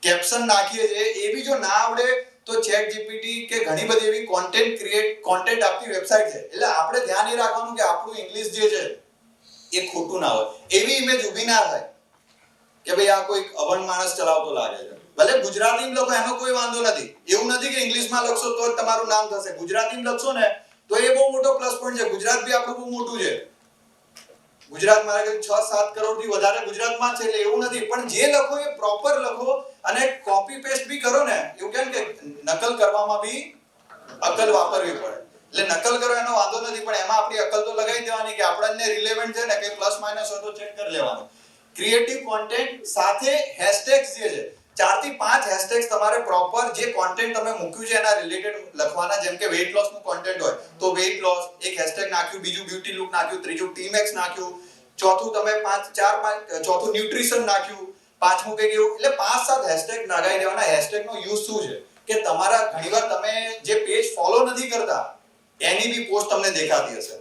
કેપ્શન નાખીએ છીએ એ બી જો ના આવડે તો ચેટ જીપીટી કે ઘણી બધી એવી કોન્ટેન્ટ આપતી વેબસાઈટ છે, એટલે આપણે ધ્યાન એ રાખવાનું કે આપણું ઇંગ્લિશ જે છે એ ખોટું ના હોય, એવી ઇમેજ ઊભી ના થાય કે ભાઈ આ કોઈ અભણ માણસ ચલાવતો લાગે છે. ભલે ગુજરાતીમાં લખો એનો કોઈ વાંધો નથી, એવું નથી કે ઇંગ્લિશમાં લખશો તો જ તમારું નામ થશે. ગુજરાતીમાં લખશો ને તો એ બહુ મોટો પ્લસ પોઈન્ટ છે. ગુજરાત બી આપણું બહુ મોટું છે. ગુજરાત મારા કે 6-7 કરોડ થી વધારે ગુજરાતમાં છે, એટલે એવું નથી. પણ જે લખો એ પ્રોપર લખો અને કોપી પેસ્ટ બી કરો ને, એવું કેમ કે નકલ કરવામાં બી અકલ વાપરવી પડે. એટલે નકલ કરો એનો વાંધો નથી, પણ એમાં આપણી અકલ તો લગાવી દેવાની કે આપણને રિલેવન્ટ છે ને, કે પ્લસ માઇનસ હોય તો ચેક કરી લેવાનું. ક્રિએટિવ કોન્ટેન્ટ સાથે હેશટેગ્સ જે છે 4 થી 5 હેશટેગ્સ તમારે પ્રોપર જે કોન્ટેન્ટ તમે મૂક્યું છે એના રિલેટેડ લખવાના. જેમ કે વેઇટ લોસ નું કોન્ટેન્ટ હોય તો વેઇટ લોસ એક હેશટેગ નાખ્યું, બીજું બ્યુટી લુક નાખ્યું, ત્રીજું ટીમેક્સ નાખ્યું, ચોથું તમે 5 ચોથું ન્યુટ્રિશન નાખ્યું, પાંચમું કંઈક એવું. એટલે 5-7 હેશટેગ લગાવી દેવાના. હેશટેગ નો યુઝ શું છે કે તમારા ઘણીવાર તમે જે પેજ ફોલો નથી કરતા એની બી પોસ્ટ તમને દેખાતી હશે,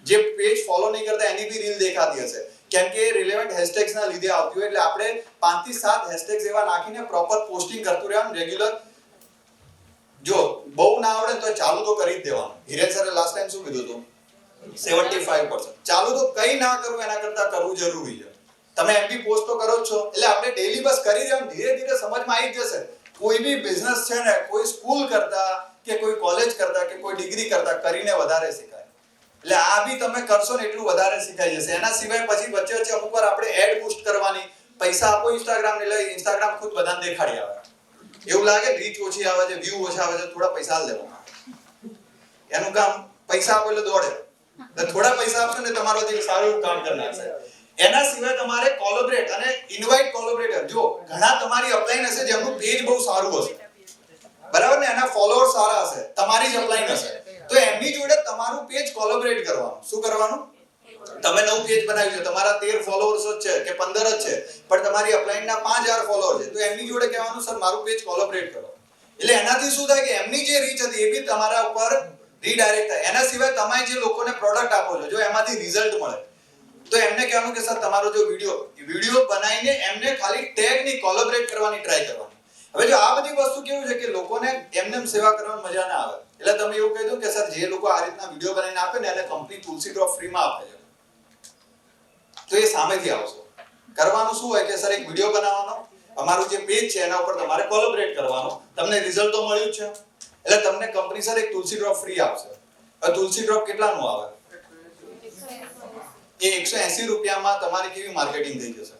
જે પેજ ફોલો નહીં કરતા એની બી રીલ દેખાતી હશે, કેમ કે રિલેવન્ટ હેશટેગ્સ ના લીધે આવતી હોય. એટલે આપણે 5 થી 7 હેશટેગ્સ એવા નાખીને પ્રોપર પોસ્ટિંગ કરતું રહેવાનું રેગ્યુલર. જો બહુ ના આવડે તો ચાલુ તો કરી જ દેવાનું. હિરેન સરે લાસ્ટ ટાઈમ શું કીધું હતું? 75%. ચાલુ તો કઈ ના કરવું એના કરતા કરવું જરૂરી છે. તમે એમબી પોસ્ટ તો કરો જ છો, એટલે આપણે ડેઈલી બસ કરી દેવાનું. ધીરે ધીરે સમજમાં આવી જશે. કોઈ બી બિઝનેસ છે ને, કોઈ સ્કૂલ કરતા કે કોઈ કોલેજ કરતા કે કોઈ ડિગ્રી કરતા કરીને વધારે શીખાય. એટલે આ બી તમે કરશો ને એટલું વધારે શીખાઈ જશે. એના સિવાય પછી વચ્ચે અમુકવાર આપણે એડ બૂસ્ટ કરવાની, પૈસા આપો ઇન્સ્ટાગ્રામ ને, એટલે ઇન્સ્ટાગ્રામ ખુદ બધાને દેખાડી આવે. એવું લાગે રીચ ઓછી આવે છે, વ્યૂ ઓછા આવે છે, થોડા પૈસા લેવાના. એનું કામ પૈસા આપો એટલે દોડે. થોડા પૈસા આપશો ને તમારું સારું કામ કરી નાખશે. એના સિવાય તમારે કોલેબરેટ અને ઇન્વાઇટ કોલેબરેટર. જો ઘણા તમારી અપલાઈન હશે જેમનું પેજ બહુ સારું હશે, બરાબર ને, એના ફોલોઅર્સ સારા હશે, તમારી જ અપલાઈન હશે, તો એમની જોડે તમારું પેજ કોલેબરેટ કરવાનું. શું કરવાનું? તમે નવું પેજ બનાવ્યું છે, તમારા 13 ફોલોઅર્સ જ છે કે 15 જ છે, પણ તમારી અપલાઈનના 5000 ફોલોઅર છે, તો એમની જોડે કહેવાનું સર મારું પેજ કોલેબરેટ કરો. એટલે એનાથી શું થાય કે એમની જે રીચ હતી એ બી તમારા ઉપર રીડાયરેક્ટ થાય. એના સિવાય તમે જે લોકોને પ્રોડક્ટ આપો છો, જો એમાંથી રિઝલ્ટ મળે તો એમને કહેવાનું કે સર તમારો જો વિડિયો બનાવીને એમને ખાલી ટેગ ની કોલેબરેટ કરવાની ટ્રાય કરવાની. હવે જો આ બધી વસ્તુ કેવું છે કે લોકોને એમને સેવા કરવાની મજા ના આવે, એટલે તમે એવું કહી દો કે સર જે લોકો આ રીતના વિડિયો બનાવીને આપે ને એને કંપની તુલસી ડ્રોપ ફ્રીમાં આપે છે, તો એ સામેથી આવશે. કરવાનું શું હોય કે સર એક વિડિયો બનાવવાનો, અમારું જે પેજ છે એના ઉપર તમારે કોલેબરેટ કરવાનો, તમને રિઝલ્ટ તો મળ્યું જ છે, એટલે તમને કંપની સર એક તુલસી ડ્રોપ ફ્રી આપશે. હવે તુલસી ડ્રોપ કેટલાનું આવે? એ 180 રૂપિયામાં તમારી કેવી માર્કેટિંગ થઈ જશે.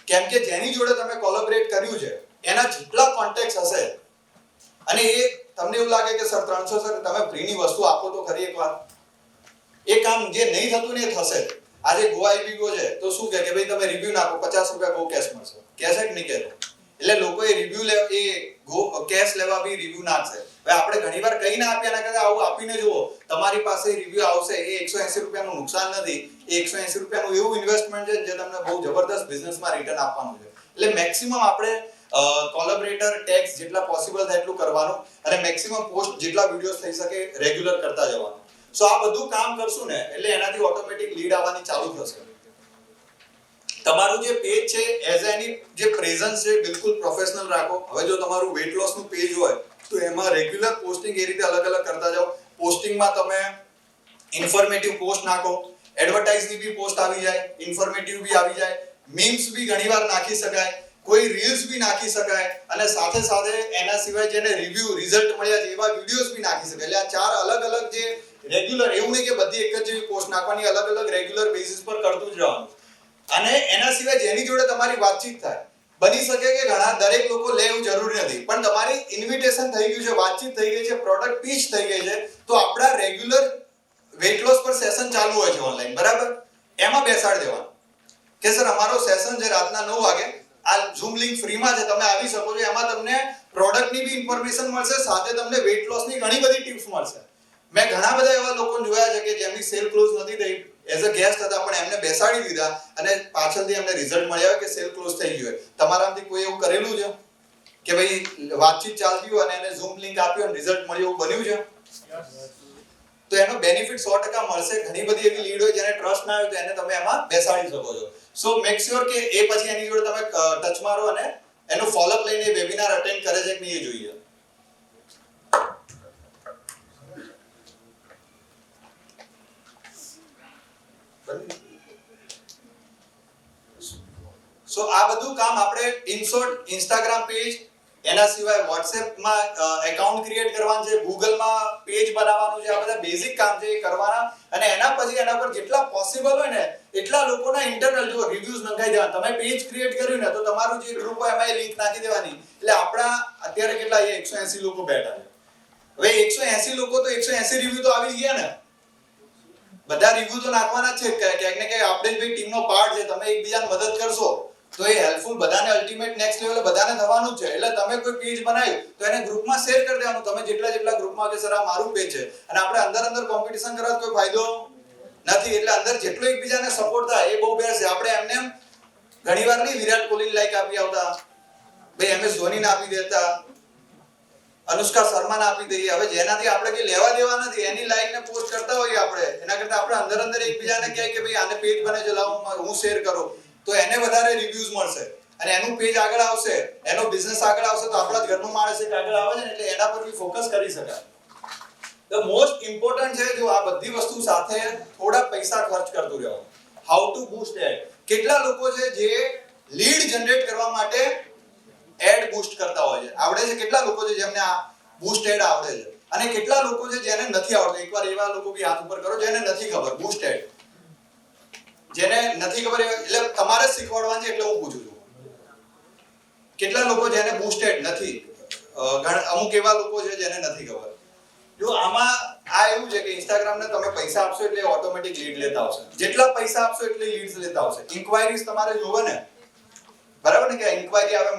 કેમ કે જેની જોડે તમે કોલેબરેટ કર્યું છે એના જેટલા કોન્ટેક્ટ હશે, અને એ તમને એવું લાગે કે સર 300 સર તમે ફ્રીની વસ્તુ આપો તો ખરી એકવાર, એ કામ જે નહીં થતું ને એ થશે. આજે ગોવા આવી ગયો છે તો શું કહે કે ભાઈ તમે રિવ્યુ નાખો, 50 રૂપિયા ગો કેશ મળશે. કહેશે કે નહીં કહેતો? એટલે લોકોએ રિવ્યુ એ કેશ લેવા બી રિવ્યુ નાખશે. હવે આપણે ઘણીવાર કહી ના આપ્યા ના કરતા આવું આપીને જુઓ તમારી પાસે રિવ્યુ આવશે. એ 180 રૂપિયાનું નુકસાન નથી, એ 180 રૂપિયાનું એવું ઇન્વેસ્ટમેન્ટ છે જે તમને બહુ જબરદસ્ત બિઝનેસમાં રિટર્ન આપવાનું છે. એટલે મેક્સિમમ આપણે કોલેબોરેટર ટેક્સ જેટલા પોસિબલ થાય એટલું કરવાનું અને મેક્સિમમ પોસ્ટ જેટલા વિડિયોઝ થઈ શકે રેગ્યુલર કરતા જવાનું. સો આ બધું કામ કરશું ને એટલે એનાથી ઓટોમેટિક લીડ આવવાની ચાલુ થશે. તમારું જે પેજ છે એઝ એની જે પ્રેઝન્સ છે બિલકુલ પ્રોફેશનલ રાખો. હવે જો તમારું વેટ લોસ નું પેજ હોય તો એમાં રેગ્યુલર પોસ્ટિંગ એ રીતે અલગ અલગ કરતા જાઓ. પોસ્ટિંગમાં તમે ઇન્ફોર્મેટિવ પોસ્ટ નાખો, એડવર્ટાઇઝની બી પોસ્ટ આવી જાય, ઇન્ફોર્મેટિવ બી આવી જાય, મીમ્સ બી ઘણીવાર નાખી શકાય, કોઈ રીલ્સ બી નાખી શકાય અને સાથે સાથે એના સિવાય જેને રિવ્યુ રિઝલ્ટ મળ્યા છે એવા વિડિયોઝ બી નાખી શકાય. એટલે આ ચાર અલગ અલગ જે રેગ્યુલર, એવું નહીં કે બધી એક જ જેવી પોસ્ટ નાખવાની, અલગ અલગ રેગ્યુલર બેસિસ પર કરતું જ રહેવાનું. અને એના સિવાય જેની જોડે તમારી વાતચીત થાય, બની શકે કે ઘણા દરેક લોકો લે એવું જરૂરી નથી, પણ તમારી ઇન્વિટેશન થઈ ગયું છે, વાતચીત થઈ ગઈ છે, પ્રોડક્ટ પીચ થઈ ગઈ છે, તો આપણા રેગ્યુલર વેટ લોસ પર સેશન ચાલુ હોય છે ઓનલાઈન, બરાબર? એમાં બેસાડી દેવાનું કે સર અમારો સેશન છે રાતના 9 વાગે, આ ઝૂમ લિંક ફ્રીમાં છે, તમે આવી શકો છો. એમાં તમને પ્રોડક્ટની બી ઇન્ફોર્મેશન મળશે, સાથે તમને વેટ લોસની ઘણી બધી ટિપ્સ મળશે. મેં ઘણા બધા એવા લોકો જોયા છે કે જેમની સેલ ક્લોઝ નથી થઈ, એઝ અ ગેસ્ટ હતા પણ એમને બેસાડી દીધા અને પાછળથી એમને રિઝલ્ટ મળ્યા કે સેલ ક્લોઝ થઈ ગયો. તમારામાંથી કોઈ એવું કરેલું છે કે ભાઈ વાતચીત ચાલતી હોય અને એને ઝૂમ લિંક આપ્યો અને રિઝલ્ટ મળ્યું, એવું બન્યું છે? તો એનો બેનિફિટ 100% મળશે. ઘણી બધી એવી લીડ હોય જેને ટ્રસ્ટ ના હોય તો એને તમે એમાં બેસાડી શકો છો. સો મેક શ્યોર કે એ પછી એની જોડે તમે ટચ મારો અને એનો ફોલોઅપ લઈને વેબિનાર અટેન્ડ કરે છે કે નહીં એ જોઈએ. સો આ બધું કામ આપણે ઇન શોર્ટ ઇન્સ્ટાગ્રામ પેજ, એના સિવાય વોટ્સએપમાં એકાઉન્ટ ક્રિએટ કરવાનું છે, ગૂગલમાં પેજ બનાવવાનું છે, આ બધા બેઝિક કામ છે એ કરવાના. અને એના પછી એના પર જેટલા પોસિબલ હોય ને એટલા લોકોના ઇન્ટરનલ જો રિવ્યુઝ નખાઈ દેવાના. તમે પેજ ક્રિએટ કર્યું ને તો તમારું જે ગ્રુપ હોય એમાં એ લિંક નાખી દેવાની. એટલે આપણા અત્યારે કેટલા 180 લોકો બેઠા છે. હવે 180 લોકો તો 180 રિવ્યુ તો આવી ગયા ને, બધા રિવ્યુ તો નાખવાના જ છે. ક્યાંક ને ક્યાંક આપણે જ ભાઈ ટીમનો પાર્ટ છે, તમે એકબીજાને મદદ કરશો તો એ હેલ્પફુલ બધાને અલ્ટિમેટ નેક્સ્ટ લેવલે બધાને થવાનું જ છે. એટલે તમે કોઈ પેજ બનાવ્યું તો એને ગ્રુપમાં શેર કરી દેવાનું. તમે જેટલા ગ્રુપમાં કે સર આ મારું પેજ છે, અને આપણે અંદર કોમ્પિટિશન કરવા કોઈ ફાયદો નથી. એટલે અંદર જેટલો એકબીજાને સપોર્ટ થાય એ બહુ બેસ્ટ છે. આપણે એમને ઘણીવાર નહીં વિરાટ કોહલી લાઈક આપી આવતા, ભાઈ MS ધોનીને આપી દેતા, અનુષ્કા શર્માને આપી દઈએ. હવે જેનાથી આપણે કે લેવા દેવા નથી એની લાઈક ને પોસ્ટ કરતા હોઈએ આપણે, એના કરતા આપણે અંદર એકબીજાને કહે કે ભાઈ આને પેજ બને છે, લાવો હું શેર કરું, તો એને વધારે રિવ્યુઝ મળશે અને એનું પેજ આગળ આવશે, એનો બિઝનેસ આગળ આવશે. તો આપણા ઘરનું માણસ એક આગળ આવે છે ને એટલે એના પર બી ફોકસ કરી શકાય. ધ મોસ્ટ ઇમ્પોર્ટન્ટ છે જો આ બધી વસ્તુ સાથે થોડા પૈસા ખર્ચ કરતું રહેવાનું. How to boost ad. કેટલા લોકો છે જે લીડ જનરેટ કરવા માટે એડ બૂસ્ટ કરતા હોય છે? આવડે છે? કેટલા લોકો છે જેમને આ બૂસ્ટ એડ આવડે છે? અને કેટલા લોકો છે જેને નથી આવડતું? એકવાર એવા લોકો બી હાથ ઉપર કરો જેને નથી ખબર બૂસ્ટ એડ. જેને નથી ખબર એટલે તમારે શીખવાડવાનું છે, એટલે હું પૂછું છું કેટલા લોકો જેને બૂસ્ટ એડ નથી? અમુક એવા લોકો છે જેને નથી ખબર. જો આમાં આ એવું છે કે ઇન્સ્ટાગ્રામ ને તમે પૈસા આપશો એટલે ઓટોમેટિક લીડ લેતા આવશે. જેટલા પૈસા આપશો એટલે લીડ્સ લેતા આવશે. ઇન્ક્વાયરીઝ તમારે જોવે ને, બરાબર ને, કે ઇન્ક્વાયરી આવે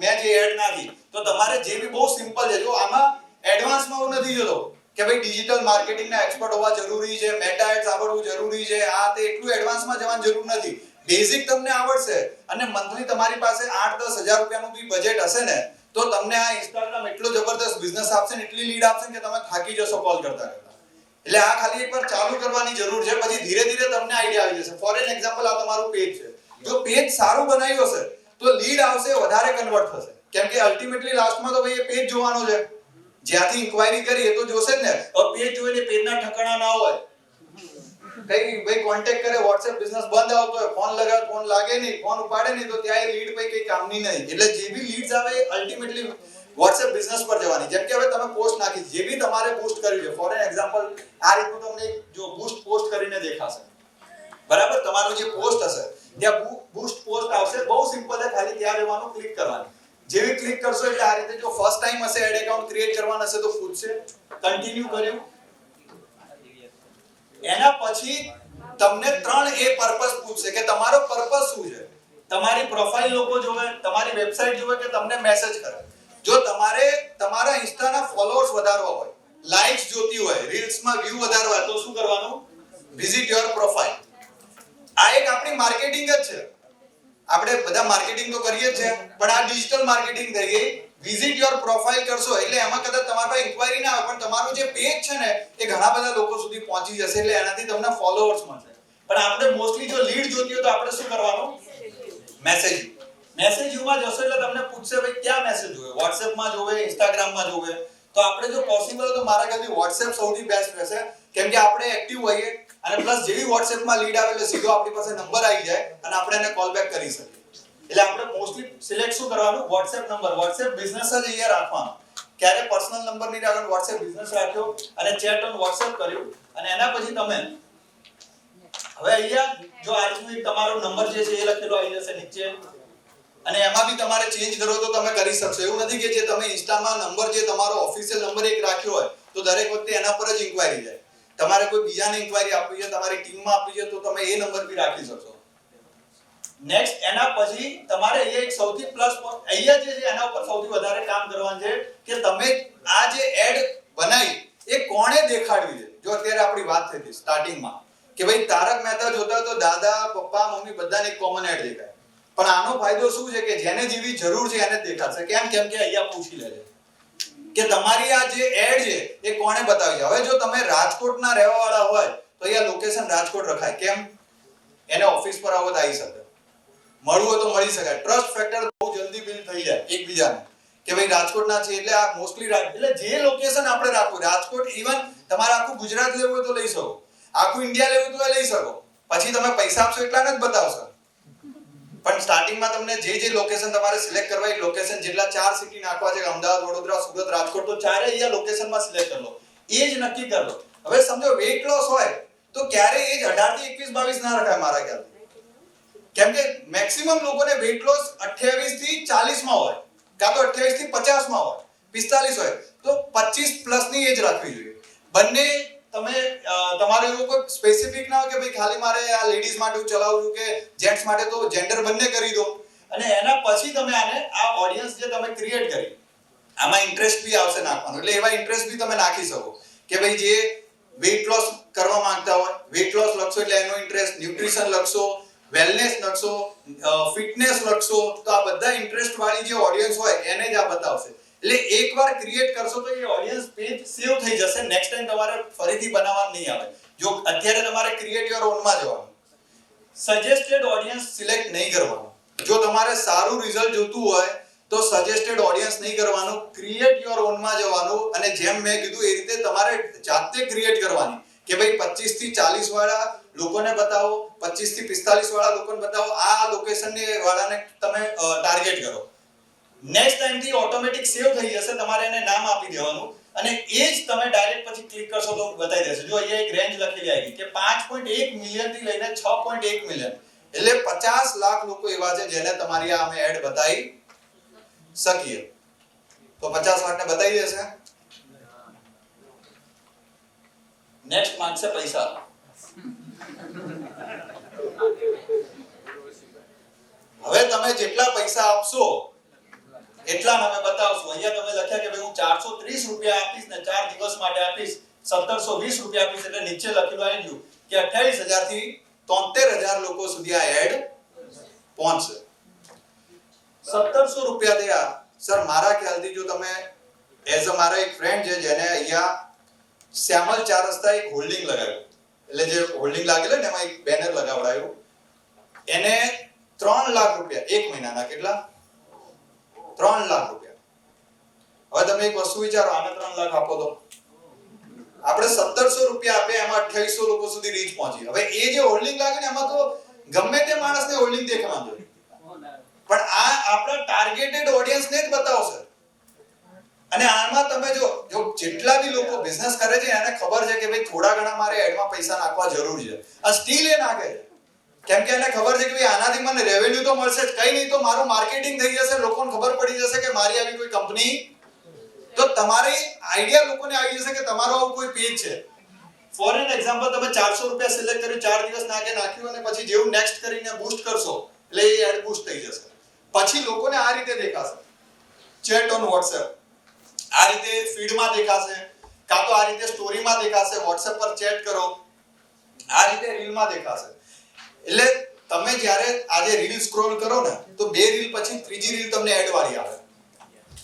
મેં જે એડ નાખી તો તમારે જે બી બહુ સિમ્પલ છે. જો આમાં એડવાન્સમાં હું નથી જતો કે ભાઈ ડિજિટલ માર્કેટિંગના એક્સપર્ટ હોવા જરૂરી છે, મેટા એડ્સ આવડવું જરૂરી છે, આ તે એટલું એડવાન્સમાં જવાની જરૂર નથી. બેઝિક તમને આવડશે અને મંથલી તમારી પાસે 8-10 હજાર રૂપિયાનું બી બજેટ હશે ને તો તમને આ ઇન્સ્ટાગ્રામ એટલો જબરદસ્ત બિઝનેસ આપશે ને, એટલી લીડ આપશે કે તમે થાકી જશો કોલ કરતા કરતા. એટલે આ ખાલી એકવાર ચાલુ કરવાની જરૂર છે, પછી ધીરે ધીરે તમને આઈડિયા આવી જશે. ફોર એન એક્ઝામ્પલ આ તમારું પેજ છે, જો પેજ સારું બનાવ્યું હશે તો લીડ આવશે, વધારે કન્વર્ટ થશે. કેમ કે અલ્ટિમેટલી લાસ્ટમાં તો ભાઈ એ પેજ જોવાનો છે, જ્યાંથી ઇન્ક્વાયરી કરી એ તો જોશે જ ને. હવે પેજ જોઈને પેજના ઠકાણા ના હોય, કઈ ભાઈ કોન્ટેક્ટ કરે, WhatsApp બિઝનેસ બંધ આવતો હોય, ફોન લગાવ, ફોન લાગે નહીં, ફોન ઉપાડે નહીં, તો ત્યાં એ લીડ ભાઈ કઈ કામની નહીં. એટલે જે બી લીડ્સ આવે અલ્ટિમેટલી WhatsApp બિઝનેસ પર જવાની. જેમ કે હવે તમે પોસ્ટ નાખી, જે બી તમારે બૂસ્ટ કર્યું છે, ફોર એન એક્ઝામ્પલ આ રીતનું તમને જો બૂસ્ટ પોસ્ટ કરીને દેખાશે, બરાબર? તમારું જે પોસ્ટ હશે ત્યાં બૂસ્ટ પોસ્ટ આવશે. બહુ સિમ્પલ છે, ખાલી ત્યાં જવાનું, ક્લિક કરવાનું. જેવી ક્લિક કરશો એટલે આ રીતે જો ફર્સ્ટ ટાઈમ હશે એડ એકાઉન્ટ ક્રિએટ કરવાનું હશે તો પૂછશે, કન્ટિન્યુ કર્યું. એના પછી તમને 3 એ પર્પસ પૂછશે કે તમારો પર્પસ શું છે. તમારી પ્રોફાઇલ લોકો જોવે, તમારી વેબસાઇટ જોવે કે તમને મેસેજ કરે. જો તમારે તમારા ઇન્સ્ટાના ફોલોઅર્સ વધારવા હોય, લાઇક્સ જોતી હોય, રીલ્સમાં વ્યૂ વધારવા, તો શું કરવાનું? Visit your profile. આ એક આપણી માર્કેટિંગ જ છે. આપણે બધા માર્કેટિંગ તો કરીએ જ છે, પણ આ ડિજિટલ માર્કેટિંગ થઈ ગઈ. વિઝિટ યોર પ્રોફાઇલ કરશો એટલે એમાં કદાચ તમારા પાસે ઇન્ક્વાયરી ના આવે, પણ તમારું જે પેજ છે ને એ ઘણા બધા લોકો સુધી પહોંચી જશે, એટલે એનાથી તમને ફોલોઅર્સ મળશે. પણ આપણે મોસ્ટલી જો લીડ જોતી હોય તો આપણે શું કરવાનું? મેસેજ. મેસેજમાં જશો એટલે તમને પૂછશે ભાઈ ક્યાં મેસેજ જોવે, WhatsAppમાં જોવે, Instagramમાં જોવે. તો આપણે જો પોસિબલ હોય તો મારા ખ્યાલથી WhatsApp સૌથી બેસ્ટ રહેશે, કેમ કે આપણે એક્ટિવ હોઈએ અને પ્લસ જેવી WhatsAppમાં લીડ આવે એટલે સીધો આપણી પાસે નંબર આવી જાય અને આપણે એને કોલ બેક કરી શકીએ. એટલે આપણે મોસ્ટલી સિલેક્ટ શું કરવાનું? WhatsApp number. WhatsApp બિઝનેસ જ અહીંયા રાખવાનો. ક્યારે પર્સનલ નંબર નહીં રાખવાનો, WhatsApp બિઝનેસ રાખ્યો અને ચેટ ઓન WhatsApp કર્યું. અને એના પછી તમે હવે અહીંયા જો આજનું તમારો નંબર જે છે એ લખેલો આવી જશે નીચે, અને એમાં બી તમારે ચેન્જ કરવો તો તમે કરી શકશો. એવું નથી કે જે તમે ઇન્સ્ટામાં નંબર જે તમારો ઓફિશિયલ નંબર એક રાખ્યો હોય તો દરેક વખતે એના પર જ ઇન્ક્વાયરી જાય. તમારે કોઈ બીજાને ઇન્ક્વાયરી આપવી છે, તમારી ટીમમાં આપવી છે, તો તમે એ નંબર બી રાખી શકશો. નેક્સ્ટ એના પછી તમારે અહીંયા એક સૌથી પ્લસ અહીંયા જે છે એના ઉપર સૌથી વધારે કામ કરવાનું છે કે તમે આ જે એડ બનાવી એ કોણે દેખાડવી છે. જો અત્યારે આપણી વાત થઈ હતી સ્ટાર્ટિંગમાં કે ભાઈ તારક મહેતા જોતા હોય તો દાદા, પપ્પા, મમ્મી બધાને એક કોમન એડ દેખાય. પણ આનો ફાયદો શું છે કે જેને જેવી જરૂર છે એને જ દેખાશે. કેમ? કેમ કે અહીંયા પૂછી લે છે કે તમારી આ જે એડ છે એ કોણે બતાવી છે. હવે જો તમે રાજકોટના રહેવાવાળા હોય તો અહીંયા લોકેશન રાજકોટ રખાય. કેમ? એને ઓફિસ પર આવો તો આવી શકે, મળવું હોય તો મળી શકાય. ટ્રસ્ટ ફેક્ટર બહુ જલ્દી બિલ્ડ થઈ જાય એકબીજાને કે ભાઈ રાજકોટના છે એટલે આ મોસ્ટલી એટલે જે લોકેશન આપણે રાખવું રાજકોટ, ઇવન તમારે આખું ગુજરાત લેવું હોય તો લઈ શકો, આખું ઇન્ડિયા લેવું તો લઈ શકો. પછી તમે પૈસા આપશો એટલાને જ બતાવશો. પણ સ્ટાર્ટિંગમાં તમને જે લોકેશન તમારે સિલેક્ટ કરવા એ લોકેશન જેટલા 4 સિટી નાખવા છે, અમદાવાદ, વડોદરા, સુરત, રાજકોટ, તો ચારે અહીંયા લોકેશનમાં સિલેક્ટ કરી લો. એ જ નક્કી કરી લો. હવે સમજો વેઇટ લોસ હોય તો ક્યારે એજ 18 થી 21 22 ના રખાય મારા ખ્યાલથી. કેમ કે મેક્સિમમ લોકોને વેઇટ લોસ 28 થી 40 માં હોય, કાં તો 28 થી 50 માં હોય, 45 હોય, તો 25 પ્લસ ની એજ રાખવી જોઈએ. બંને તમે તમારે એવું કોઈ સ્પેસિફિક ના હોય કે ભાઈ ખાલી મારે આ લેડીઝ માટે ચલાવવું કે જેન્ટ્સ માટે, તો જેન્ડર બંને કરી દો. અને એના પછી તમે આને આ ઓડિયન્સ જે તમે ક્રિએટ કરી આમાં ઇન્ટરેસ્ટ બી આવશે નાખવાનો. એટલે એવા ઇન્ટરેસ્ટ બી તમે નાખી શકો કે ભાઈ જે વેઇટ લોસ કરવા માંગતા હોય, વેઇટ લોસ લખશો એટલે એનો ઇન્ટરેસ્ટ, ન્યુટ્રિશન લખશો, વેલનેસ લખશો, ફિટનેસ લખશો, તો આ બધા ઇન્ટરેસ્ટ વાળી જે ઓડિયન્સ હોય એને જ આ બતાવશે. એટલે એકવાર ક્રિએટ કરશો તો એ ઓડિયન્સ પેજ સેવ થઈ જશે. નેક્સ્ટ ટાઈમ તમારે ફરીથી બનાવવાનું નહીં આવે. જો અત્યારે તમારે ક્રિએટ યોર ઓન માં જવાનું, સજેસ્ટેડ ઓડિયન્સ સિલેક્ટ નહીં કરવાનું. જો તમારે સારું રિઝલ્ટ જોતું હોય તો સજેસ્ટેડ ઓડિયન્સ નહીં કરવાનું, ક્રિએટ યોર ઓન માં જવાનું. અને જેમ મેં કીધું એ રીતે તમારે જાતે ક્રિએટ કરવાની કે ભાઈ 25 થી 40 વાળા લોકોને બતાવો, 25 થી 45 વાળા લોકોને બતાવો, આ લોકેશન વાળાને તમે ટાર્ગેટ કરો. નેક્સ્ટ ટાઈમ થી ઓટોમેટિક સેવ થઈ જશે. તમારે એને નામ આપી દેવાનું અને એ જ તમે ડાયરેક્ટ પછી ક્લિક કરશો તો બતાવી દેશે. જો અહીંયા એક રેન્જ લખેલી આવી કે 5.1 મિલિયન થી લઈને 6.1 મિલિયન, એટલે 50 લાખ લોકો એવા છે જેને તમારી આ અમે એડ બતાવી શકીએ. તો 50 લાખ ને બતાવી દેશે. નેક્સ્ટ માંગશે પૈસા. હવે તમે જેટલા પૈસા આપશો એટલા અમે બતાવશું. અહીંયા તમે લખ્યા કે ભાઈ હું 430 રૂપિયા આપીશ ને 4 દિવસ માટે આપીશ, 1720 રૂપિયા આપીશ, એટલે નીચે લખેલું આવી ગયું કે 28,000 થી 73,000 લોકો સુધી આ એડ પહોંચશે. 1700 રૂપિયા થયા. સર મારા ખ્યાલથી જો તમે એઝ અ મારા એક ફ્રેન્ડ છે જેને અહીંયા શ્યામલ 4 રસ્તા એક હોલ્ડિંગ લગાવ્યું, એટલે જે હોલ્ડિંગ લાગેલું ને એમાં એક બેનર લગાવડાયું, એને 3 લાખ રૂપિયા એક મહિનાના, કેટલા? 3 લાખ રૂપિયા. હવે તમે એક વસ્તુ વિચારો, આને 3 લાખ આપો તો આપણે 1700 રૂપિયા આપે, એમાં 2800 લોકો સુધી રીચ પહોંચી. હવે એ જે હોલ્ડિંગ લાગે ને એમાં તો ગમે તે માણસને હોલ્ડિંગ દેખાવાનું જોઈએ, પણ આ આપણા ટાર્ગેટેડ ઓડિયન્સને જ બતાવશે. અને આમાં તમે જો જેટલા બી લોકો બિઝનેસ કરે છે એને ખબર છે કે ભાઈ થોડા ઘણા મારે એડમાં પૈસા નાખવા જરૂર છે, આ સ્ટીલ એ નાખે છે. કેમ કે એને ખબર છે કે ભાઈ આનાથી મને રેવન્યુ તો મળશે જ, કઈ નહીં તો મારું માર્કેટિંગ થઈ જશે, લોકોને ખબર પડી જશે કે મારી આવી કોઈ કંપની, તો તમારી આઈડિયા લોકોને આવી જશે કે તમારો આવું કોઈ પેજ છે. ફોર એન એક્ઝામ્પલ, તમે 400 રૂપિયા સિલેક્ટ કર્યું, 4 દિવસ નાખ્યું અને પછી જેવું નેક્સ્ટ કરીને બૂસ્ટ કરશો એટલે એ એડ બૂસ્ટ થઈ જશે. પછી લોકોને આ રીતે દેખાશે. ચેટ ઓન WhatsApp આ રીતે ફીડમાં દેખાશે, કાં તો આ રીતે સ્ટોરીમાં દેખાશે, WhatsApp પર ચેટ કરો, આ રીતે રીલમાં દેખાશે. એટલે તમે જ્યારે આજે રીલ સ્ક્રોલ કરો ને તો 2 રીલ પછી ત્રીજી રીલ તમને એડ વાળી આવે.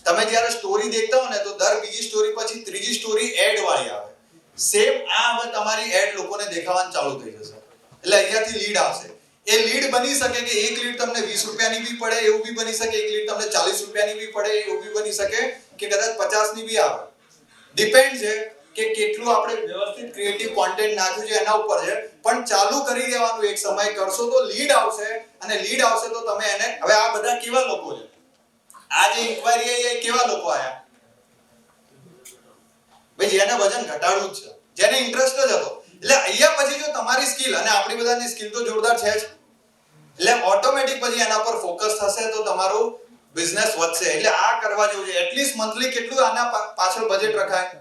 તમે જ્યારે સ્ટોરી દેખતા હો ને તો દર બીજી સ્ટોરી પછી ત્રીજી સ્ટોરી એડ વાળી આવે. સેમ આ હવે તમારી એડ લોકોને દેખાવાનું ચાલુ થઈ જશે. એટલે અહીંયાથી લીડ આવશે. એ લીડ બની શકે કે એક લીડ તમને 20 રૂપિયાની બી પડે એવું બી બની શકે, એક લીડ તમને 40 રૂપિયાની બી પડે એવું બી બની શકે, કે કદાચ 50 ની બી આવે. ડિપેન્ડ છે કે કેટલું આપણે વ્યવસ્થિત ક્રિએટિવ કોન્ટેન્ટ નાખ્યું છે એના ઉપર છે. પણ ચાલુ કરી દેવાનું, એક સમય કરશો તો લીડ આવશે, અને લીડ આવશે તો તમે એને, હવે આ બધા કેવા લોકો છે, આ જે ઇન્ક્વાયરી એ કેવા લોકો આયા ભાઈ, જેને વજન ઘટાડવું જ છે, જેને ઇન્ટરેસ્ટ જ હતો. એટલે અહીંયા પછી જો તમારી સ્કિલ, અને આપણી બધાની સ્કિલ તો જોરદાર છે જ, એટલે ઓટોમેટિક પછી એના પર ફોકસ થશે તો તમારું બિઝનેસ વધશે. એટલે આ કરવા જેવું છે. એટલીસ્ટ મંથલી કેટલું આના પાછળ બજેટ રખાય?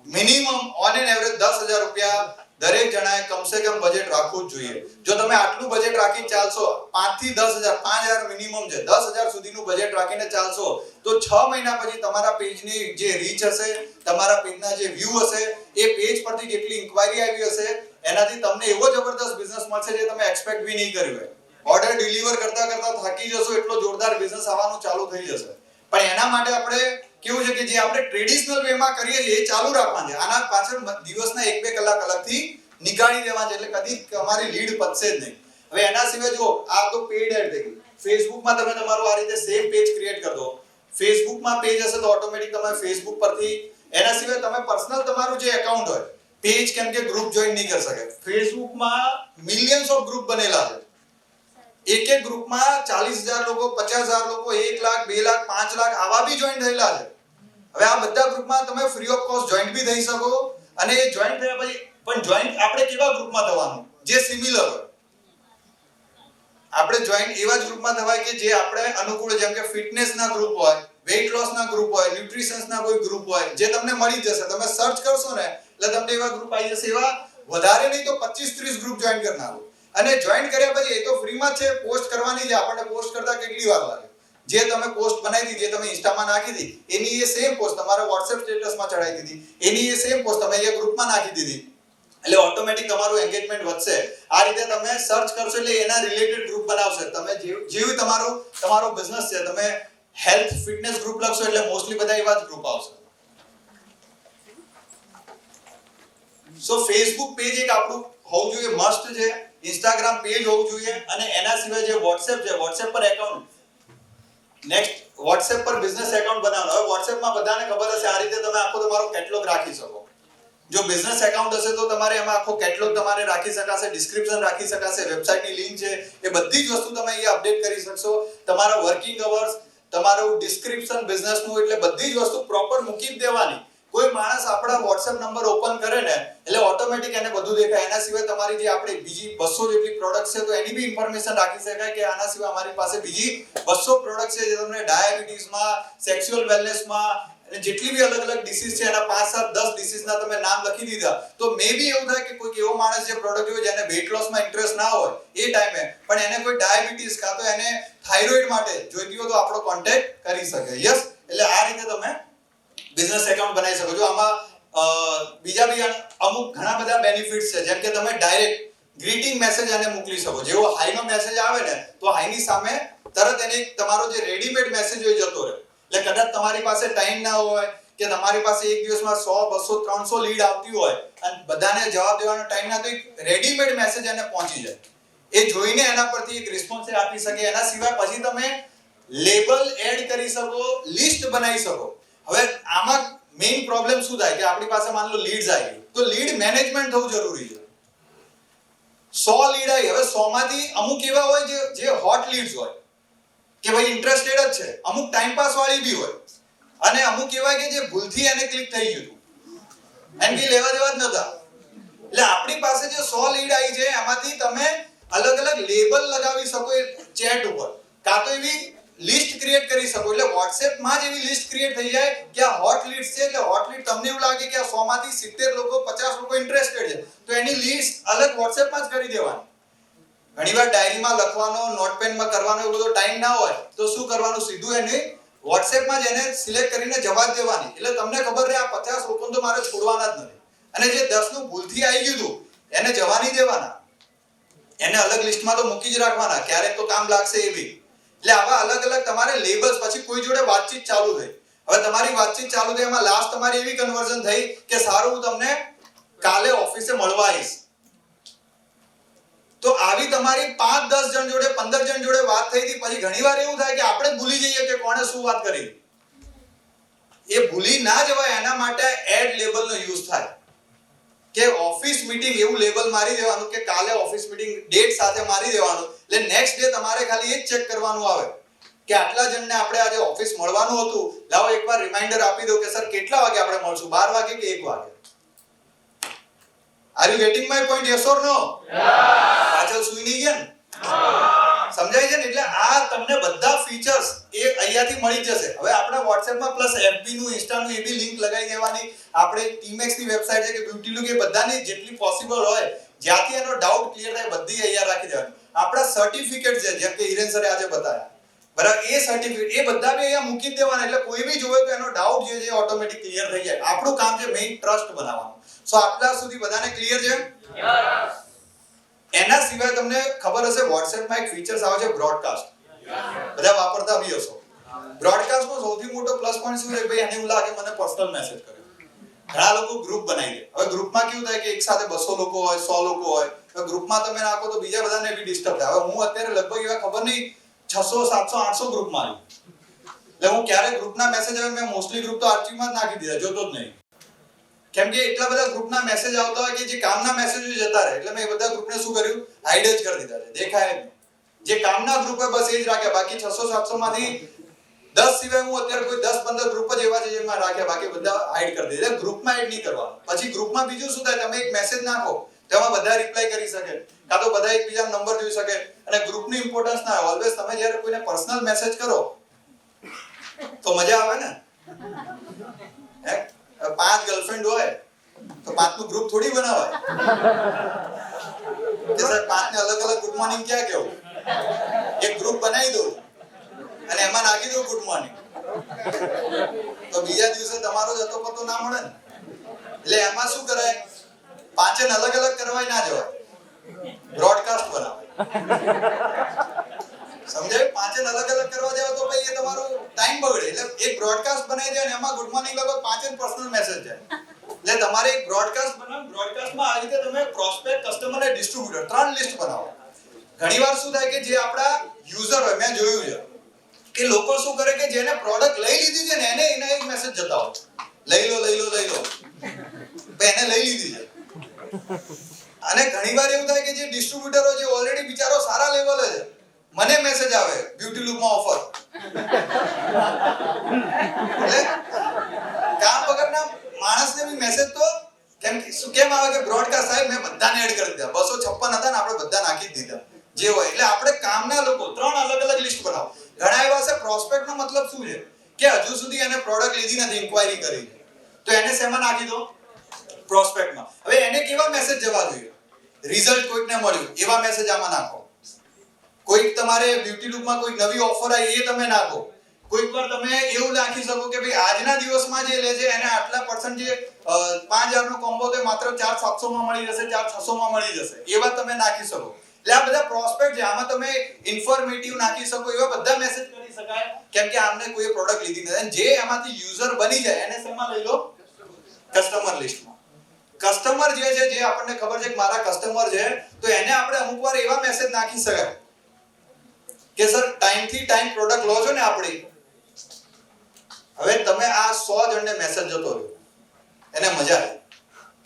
મિનિમમ ઓન એન એવરેજ 10,000 રૂપિયા દરેક જણાએ કમસે કમ બજેટ રાખવું જ જોઈએ. જો તમે આટલું બજેટ રાખીને ચાલશો, 5 થી 10,000, 5,000 મિનિમમ છે, 10,000 સુધીનું બજેટ રાખીને ચાલશો તો 6 મહિના પછી તમારા પેજની જે રીચ હશે, તમારા પેજના જે વ્યૂ હશે, એ પેજ પરથી જેટલી ઇન્ક્વાયરી આવી હશે એનાથી તમને એવો જબરદસ્ત બિઝનેસ મળશે જે તમે એક્સપેક્ટ બી નહીં કર્યું હોય. ઓર્ડર ડિલિવર કરતા કરતા થાકી જશો, એટલો જોરદાર બિઝનેસ આવવાનું ચાલુ થઈ જશે. પણ એના માટે આપણે કેવું છે કે જે આપણે ટ્રેડિશનલ વેમાં કરીએ છીએ એ ચાલુ રાખવાનું છે. આના પાછળ દિવસના 1-2 કલાક અલગથી નીકાળી દેવાના છે, એટલે કદી તમારી લીડ પતશે જ નહીં. હવે એના સિવાય જો આ તો પેઇડ એડ થઈ ગઈ. ફેસબુકમાં તમે તમારું આ રીતે સેમ પેજ ક્રિએટ કરી દો. ફેસબુકમાં પેજ હશે તો ઓટોમેટિક તમે ફેસબુક પરથી, એના સિવાય તમે પર્સનલ તમારું જે એકાઉન્ટ હોય, પેજ કેમ કે ગ્રુપ જોઈન નહીં કરી શકે. ફેસબુકમાં મિલિયન્સ ઓફ ગ્રુપ બનેલા છે. એક ગ્રુપમાં 40,000 લોકો, 50,000 લોકો, 1 લાખ, 2 લાખ, 5 લાખ આવા બી જોઈન થયેલા છે. હવે આ બધા ગ્રુપમાં તમે ફ્રી ઓફ કોસ્ટ જોઈન બી થઈ શકો, અને એ જોઈન થયા પછી પણ જોઈન આપણે કેવા ગ્રુપમાં થવાનું? જે સિમિલર હોય. આપણે જોઈન એવા જ ગ્રુપમાં થવાય કે જે આપણે અનુકૂળ, જેમ કે ફિટનેસના ગ્રુપ હોય, વેઇટ લોસના ગ્રુપ હોય, ન્યુટ્રિશન્સના કોઈ ગ્રુપ હોય, જે તમને મળી જશે. તમે સર્ચ કરશો ને એટલે તમને એવા ગ્રુપ આવી જશે. એવા વધારે નહીં તો 25-30 ગ્રુપ જોઈન કરી નાખો. અને જોઈન કર્યા પછી એ તો ફ્રીમાં છે, પોસ્ટ કરવાની છે. આપણને પોસ્ટ કરતા કેટલી વાર લાગે? જે તમે પોસ્ટ બનાવી દીધી, જે તમે ઇન્સ્ટામાં નાખી દીધી, એની એ સેમ પોસ્ટ તમારે WhatsApp સ્ટેટસમાં ચડાવી દીધી, એની એ સેમ પોસ્ટ તમે અહીંયા ગ્રુપમાં નાખી દીધી, એટલે ઓટોમેટિક તમારું એન્ગેજમેન્ટ વધશે. આ રીતે તમે સર્ચ કરશો એટલે એના રિલેટેડ ગ્રુપ બનાવશે. તમે જેવું તમારો બિઝનેસ છે, તમે હેલ્થ ફિટનેસ ગ્રુપ લખશો એટલે મોસ્ટલી બધા એવા જ ગ્રુપ આવશે. સો ફેસબુક પેજ એક આપણું હોવું જોઈએ, મસ્ટ છે. ઇન્સ્ટાગ્રામ પેજ હોવું જોઈએ, અને એના સિવાય જે WhatsApp છે, WhatsApp પર એકાઉન્ટ, નેક્સ્ટ WhatsApp પર બિઝનેસ એકાઉન્ટ બનાવવાનો. હવે WhatsApp માં બધાને ખબર હશે આ રીતે તમે આખો તમારો કેટલોગ રાખી શકો. જો બિઝનેસ એકાઉન્ટ હશે તો તમારે એમાં આખો કેટલોગ તમારે રાખી શકાશે, ડિસ્ક્રિપ્શન રાખી શકાશે, વેબસાઇટની લિંક છે, એ બધી જ વસ્તુ તમે અહીંયા અપડેટ કરી શકશો. તમારા વર્કિંગ અવર્સ, તમારું ડિસ્ક્રિપ્શન બિઝનેસનું, એટલે બધી જ વસ્તુ પ્રોપર મૂકી જ દેવાની. કોઈ માણસ આપણા WhatsApp નંબર ઓપન કરે ને એટલે ઓટોમેટિક એને બધું દેખાય. એના સિવાય તમારી જે આપણે બીજી 200 જેટલી પ્રોડક્ટ છે તો એની બી ઇન્ફોર્મેશન રાખી શકાય કે આના સિવાય અમારી પાસે બીજી 200 પ્રોડક્ટ છે જે તમને ડાયાબિટીસમાં, સેક્સ્યુઅલ વેલનેસમાં, અને જેટલી બી અલગ અલગ ડિસીઝ છે એના 5, 7, 10 ડિસીઝના તમે નામ લખી દીધા તો મે બી એવું થાય કે કોઈ એવો માણસ જે પ્રોડક્ટ હોય જેને વેટ લોસમાં ઇન્ટરેસ્ટ ના હોય એ ટાઈમે, પણ એને કોઈ ડાયાબિટીસ કાં તો એને થાઇરોઇડ માટે જોઈતી હોય તો આપણો કોન્ટેક્ટ કરી શકે. યસ, એટલે આ રીતે તમે બિઝનેસ એકાઉન્ટ બનાવી શકો છો. આમાં બીજા બી અમુક ઘણા બધા બેનિફિટ્સ છે, જેમ કે તમે ડાયરેક્ટ ગ્રીટિંગ મેસેજ આને મોકલી શકો. જેવો હાઈનો મેસેજ આવે ને તો હાઈની સામે તરત એને તમારો જે રેડીમેડ મેસેજ હોય જતો રહે. એટલે કદાચ તમારી પાસે ટાઈમ ના હોય કે તમારી પાસે એક દિવસમાં 100, 200, 300 લીડ આવતી હોય અને બધાને જવાબ દેવાનો ટાઈમ ના, તો એક રેડીમેડ મેસેજ એને પહોંચી જાય. એ જોઈને એના પરથી એક રિસ્પોન્સ આપી શકે. એના સિવાય પછી તમે લેબલ એડ કરી શકો, લિસ્ટ બનાવી શકો. હવે આમાં મેઇન પ્રોબ્લેમ શું થાય કે આપણી પાસે માન લો લીડ્સ આવી, તો લીડ મેનેજમેન્ટ થવું જરૂરી છે. 100 લીડ આવી, હવે 100 માંથી અમુક એવા હોય જે હોટ લીડ્સ હોય કે ભાઈ ઇન્ટરેસ્ટેડ જ છે, અમુક ટાઈમ પાસ વાળી બી હોય, અને અમુક એવા કે જે ભૂલથી એને ક્લિક થઈ ગયું એમ કે લેવા દેવા જ નતા. એટલે આપણી પાસે જે 100 લીડ આવી છે એમાંથી તમે અલગ અલગ લેબલ લગાવી શકો એ ચેટ ઉપર, કાં તો એવી લિસ્ટ ક્રિએટ કરી શકો. એટલે WhatsApp માં જ એવી લિસ્ટ ક્રિએટ થઈ જાય કે આ હોટ લીડ્સ છે. એટલે હોટ લીડ તમને એવું લાગે કે આ 100 માંથી 70 લોકો, 50 લોકો ઇન્ટરેસ્ટેડ છે, તો એની લિસ્ટ અલગ WhatsApp માં જ કરી દેવાની. ઘણીવાર ડાયરીમાં લખવાનો, નોટપેનમાં કરવાનો એવો બધો ટાઈમ ના હોય તો શું કરવાનું, સીધું એને વોટ્સએપમાં જ એને સિલેક્ટ કરીને જવા જ દેવાની, એટલે તમને ખબર રહે આ 50 લોકોને તો મારે છોડવાના જ નથી. અને જે 10 નું ભૂલથી આવી ગયું હતું એને જવા નહીં દેવાના, એને અલગ લિસ્ટમાં તો મૂકી જ રાખવાના, ક્યારેક તો કામ લાગશે એવી. એટલે આવા અલગ અલગ તમારે લેબલ્સ. પછી કોઈ જોડે વાતચીત ચાલુ થઈ, હવે તમારી વાતચીત ચાલુ થઈ, એમાં લાસ્ટ તમારી એવી કન્વર્ઝન થઈ કે સારું હું તમને કાલે ઓફિસે મળવા આવીશ. તો આવી તમારી 5-10 જણ જોડે 15 જણ જોડે વાત થઈ હતી. પછી ઘણીવાર એવું થાય કે આપણે ભૂલી જઈએ કે કોણે શું વાત કરી. એ ભૂલી ના જવાય એના માટે એડ લેબલનો યુઝ થાય કે ઓફિસ મીટિંગ એવું લેબલ મારી દેવાનું કે કાલે ઓફિસ મીટિંગ ડેટ સાથે મારી દેવાનું. એટલે નેક્સ્ટ ડે તમારે ખાલી એ જ ચેક કરવાનું આવે કે આટલા જણને આપણે આજે ઓફિસ મળવાનું હતું, લાવો એકવાર રિમાઇન્ડર આપી દો કે સર કેટલા વાગે આપણે મળશું, 12 વાગે કે 1 વાગે. Are you getting my point? Yes or no? પાછળ સુઈ નહીં ગયા ને? સમજાય છે ને? એટલે આ તમને બધા ફીચર્સ એ અહીંયાથી મળી જશે. હવે આપણા WhatsAppમાં પ્લસ FB નું, Insta નું એ બી લિંક લગાવી દેવાની. આપણે Teamax ની વેબસાઈટ છે કે Beautylook, એ બધાની જેટલી પોસિબલ હોય જ્યાંથી એનો ડાઉટ ક્લિયર થાય બધી અહીંયા રાખી દેવાની. આપણા સર્ટિફિકેટ છે જેમ કે હિરેન સરે આજે બતાવ્યા, બરાબર, એ સર્ટિફિકેટ એ બધા બી અહીંયા મૂકી દેવાના. એટલે કોઈ બી જોવે તો એનો ડાઉટ જે છે ઓટોમેટિક ક્લિયર થઈ જાય. આપણું કામ છે મેઇન ટ્રસ્ટ બનાવવાનું. સો આટલા સુધી બધાને ક્લિયર છે? એના સિવાય તમને ખબર હશે WhatsAppમાં એક ફીચર્સ આવે છે બ્રોડકાસ્ટ. બધા વાપરતા બી હશો. બ્રોડકાસ્ટનો સૌથી મોટો પ્લસ પોઈન્ટ શું છે? ભાઈ એને એવું લાગે મને પર્સનલ મેસેજ કર્યો. ઘણા લોકો ગ્રુપ બનાવી દે. હવે ગ્રુપમાં કેવું થાય કે એક સાથે 200 લોકો હોય, 100 લોકો હોય. તો ગ્રુપમાં તમે નાખો તો બીજા બધાને બી ડિસ્ટર્બ થાય. હવે હું અત્યારે લગભગ એવા ખબર નહીં 600 700 800 ગ્રુપમાં આવી. એટલે હું ક્યારે ગ્રુપના મેસેજ આવે મેં મોસ્ટલી ગ્રુપ તો આર્ચીવમાં જ નાખી દીધા, જોતો જ નહીં. કેમ કે એટલા બધા ગ્રુપના મેસેજ આવતા હોય કે જે કામના મેસેજો જતા રહે. એટલે મેં એ બધા ગ્રુપને શું કર્યું? હાઈડ જ કરી દીધા છે, દેખાય જ નહીં. જે કામના ગ્રુપ હોય બસ એ જ રાખ્યા. બાકી 600 700 માંથી 10 સિવાય હું અત્યારે કોઈ 10-15 ગ્રુપ જ એવા છે જેમાં રાખ્યા, બાકી બધા હાઈડ કરી દીધા. ગ્રુપમાં એડ નહીં કરવાનું. પછી ગ્રુપમાં બીજું શું થાય, તમે એક મેસેજ નાખો તેમાં બધા રિપ્લાય કરી શકે, કાં તો બધા એકબીજાનો નંબર જોઈ શકે. અને ગ્રુપની ઇમ્પોર્ટન્સ ના હોય. ઓલવેઝ તમે જ્યારે કોઈને પર્સનલ મેસેજ કરો તો મજા આવે ને. હે 5 ગર્લફ્રેન્ડ હોય તો 5નું ગ્રુપ થોડી બનાવાય કે સર 5ને અલગ અલગ ગુડ મોર્નિંગ ક્યાં કેવું? એક ગ્રુપ બનાવી દો અને એમાં નાખી દો ગુડ મોર્નિંગ, તો બીજા દિવસે તમારો જતો પતો ના મળે ને. એટલે એમાં શું કરાય, 5ને અલગ અલગ કરવાય ના જવાય, બ્રોડકાસ્ટ બનાવાય. સમજાય? 5ને અલગ અલગ કરવા જાવ તો ભાઈ એ તમારો ટાઈમ બગડે. એટલે એક બ્રોડકાસ્ટ બનાવી દે અને એમાં ગુડ મોર્નિંગ લગો, 5 પર્સનલ મેસેજ જાય. એટલે તમારે એક બ્રોડકાસ્ટ બનાવો. બ્રોડકાસ્ટમાં આ રીતે તમે પ્રોસ્પેક્ટ, કસ્ટમર અને ડિસ્ટ્રીબ્યુટર 3 લિસ્ટ બનાવો. ઘણીવાર શું થાય કે જે આપણા યુઝર હોય, મેં જોયું છે કે લોકો શું કરે કે જેને પ્રોડક્ટ લઈ લીધી છે ને એને એના એક મેસેજ જતા હોય, લઈ લો લઈ લો લઈ લો, એને લઈ લીધી છે. અને ઘણીવાર એવું થાય કે જે ડિસ્ટ્રીબ્યુટરો જે ઓલરેડી બિચારો સારા લેવલે છે, મને મેસેજ આવે બ્યુટીલુકમાં ઓફર. એટલે કામ વગરના માણસને બી મેસેજ તો કેમ આવે કે બ્રોડકાસ્ટ સાહેબ મેં બધાને એડ કરી દીધા. 256 હતા ને આપણે બધા નાખી જ દીધા જે હોય. એટલે આપણે કામના લોકો 3 અલગ અલગ લિસ્ટ બનાવો. ઘણા એવા છે પ્રોસ્પેક્ટનો મતલબ શું છે કે હજુ સુધી એને પ્રોડક્ટ લીધી નથી, ઇન્ક્વાયરી કરી છે, તો એને શેમાં નાખી દો? પ્રોસ્પેક્ટમાં. હવે એને કેવા મેસેજ જવા જોઈએ? રિઝલ્ટ કોઈકને મળ્યું એવા મેસેજ આમાં નાખો. કોઈક તમારે બ્યુટીલુકમાં કોઈ નવી ઓફર આવી એ તમે નાખો. કોઈક વાર તમે એવું નાખી શકો કે ભાઈ આજના દિવસમાં જે લે છે એને આટલા % જે 5000 નો કોમ્બો તો માત્ર 4700 માં મળી જશે, 4600 માં મળી જશે, એવા તમે નાખી શકો. એટલે આ બધા પ્રોસ્પેક્ટ છે, આમાં તમે ઇન્ફોર્મેટિવ નાખી શકો, એવા બધા મેસેજ કરી શકાય. કેમ કે આમને કોઈ પ્રોડક્ટ લીધી નથી અને જે એમાંથી યુઝર બની જાય એને શેમાં લઈ લો? કસ્ટમર લિસ્ટમાં. કસ્ટમર જે છે, જે આપણને ખબર છે કે મારા કસ્ટમર છે, તો એને આપણે અમુક વાર એવા મેસેજ નાખી શકાય કે સર ટાઈમ થી ટાઈમ પ્રોડક્ટ લો છો ને આપણી, હવે તમે આ 100 જણને મેસેજ જતો રહ્યો, એને મજા આવી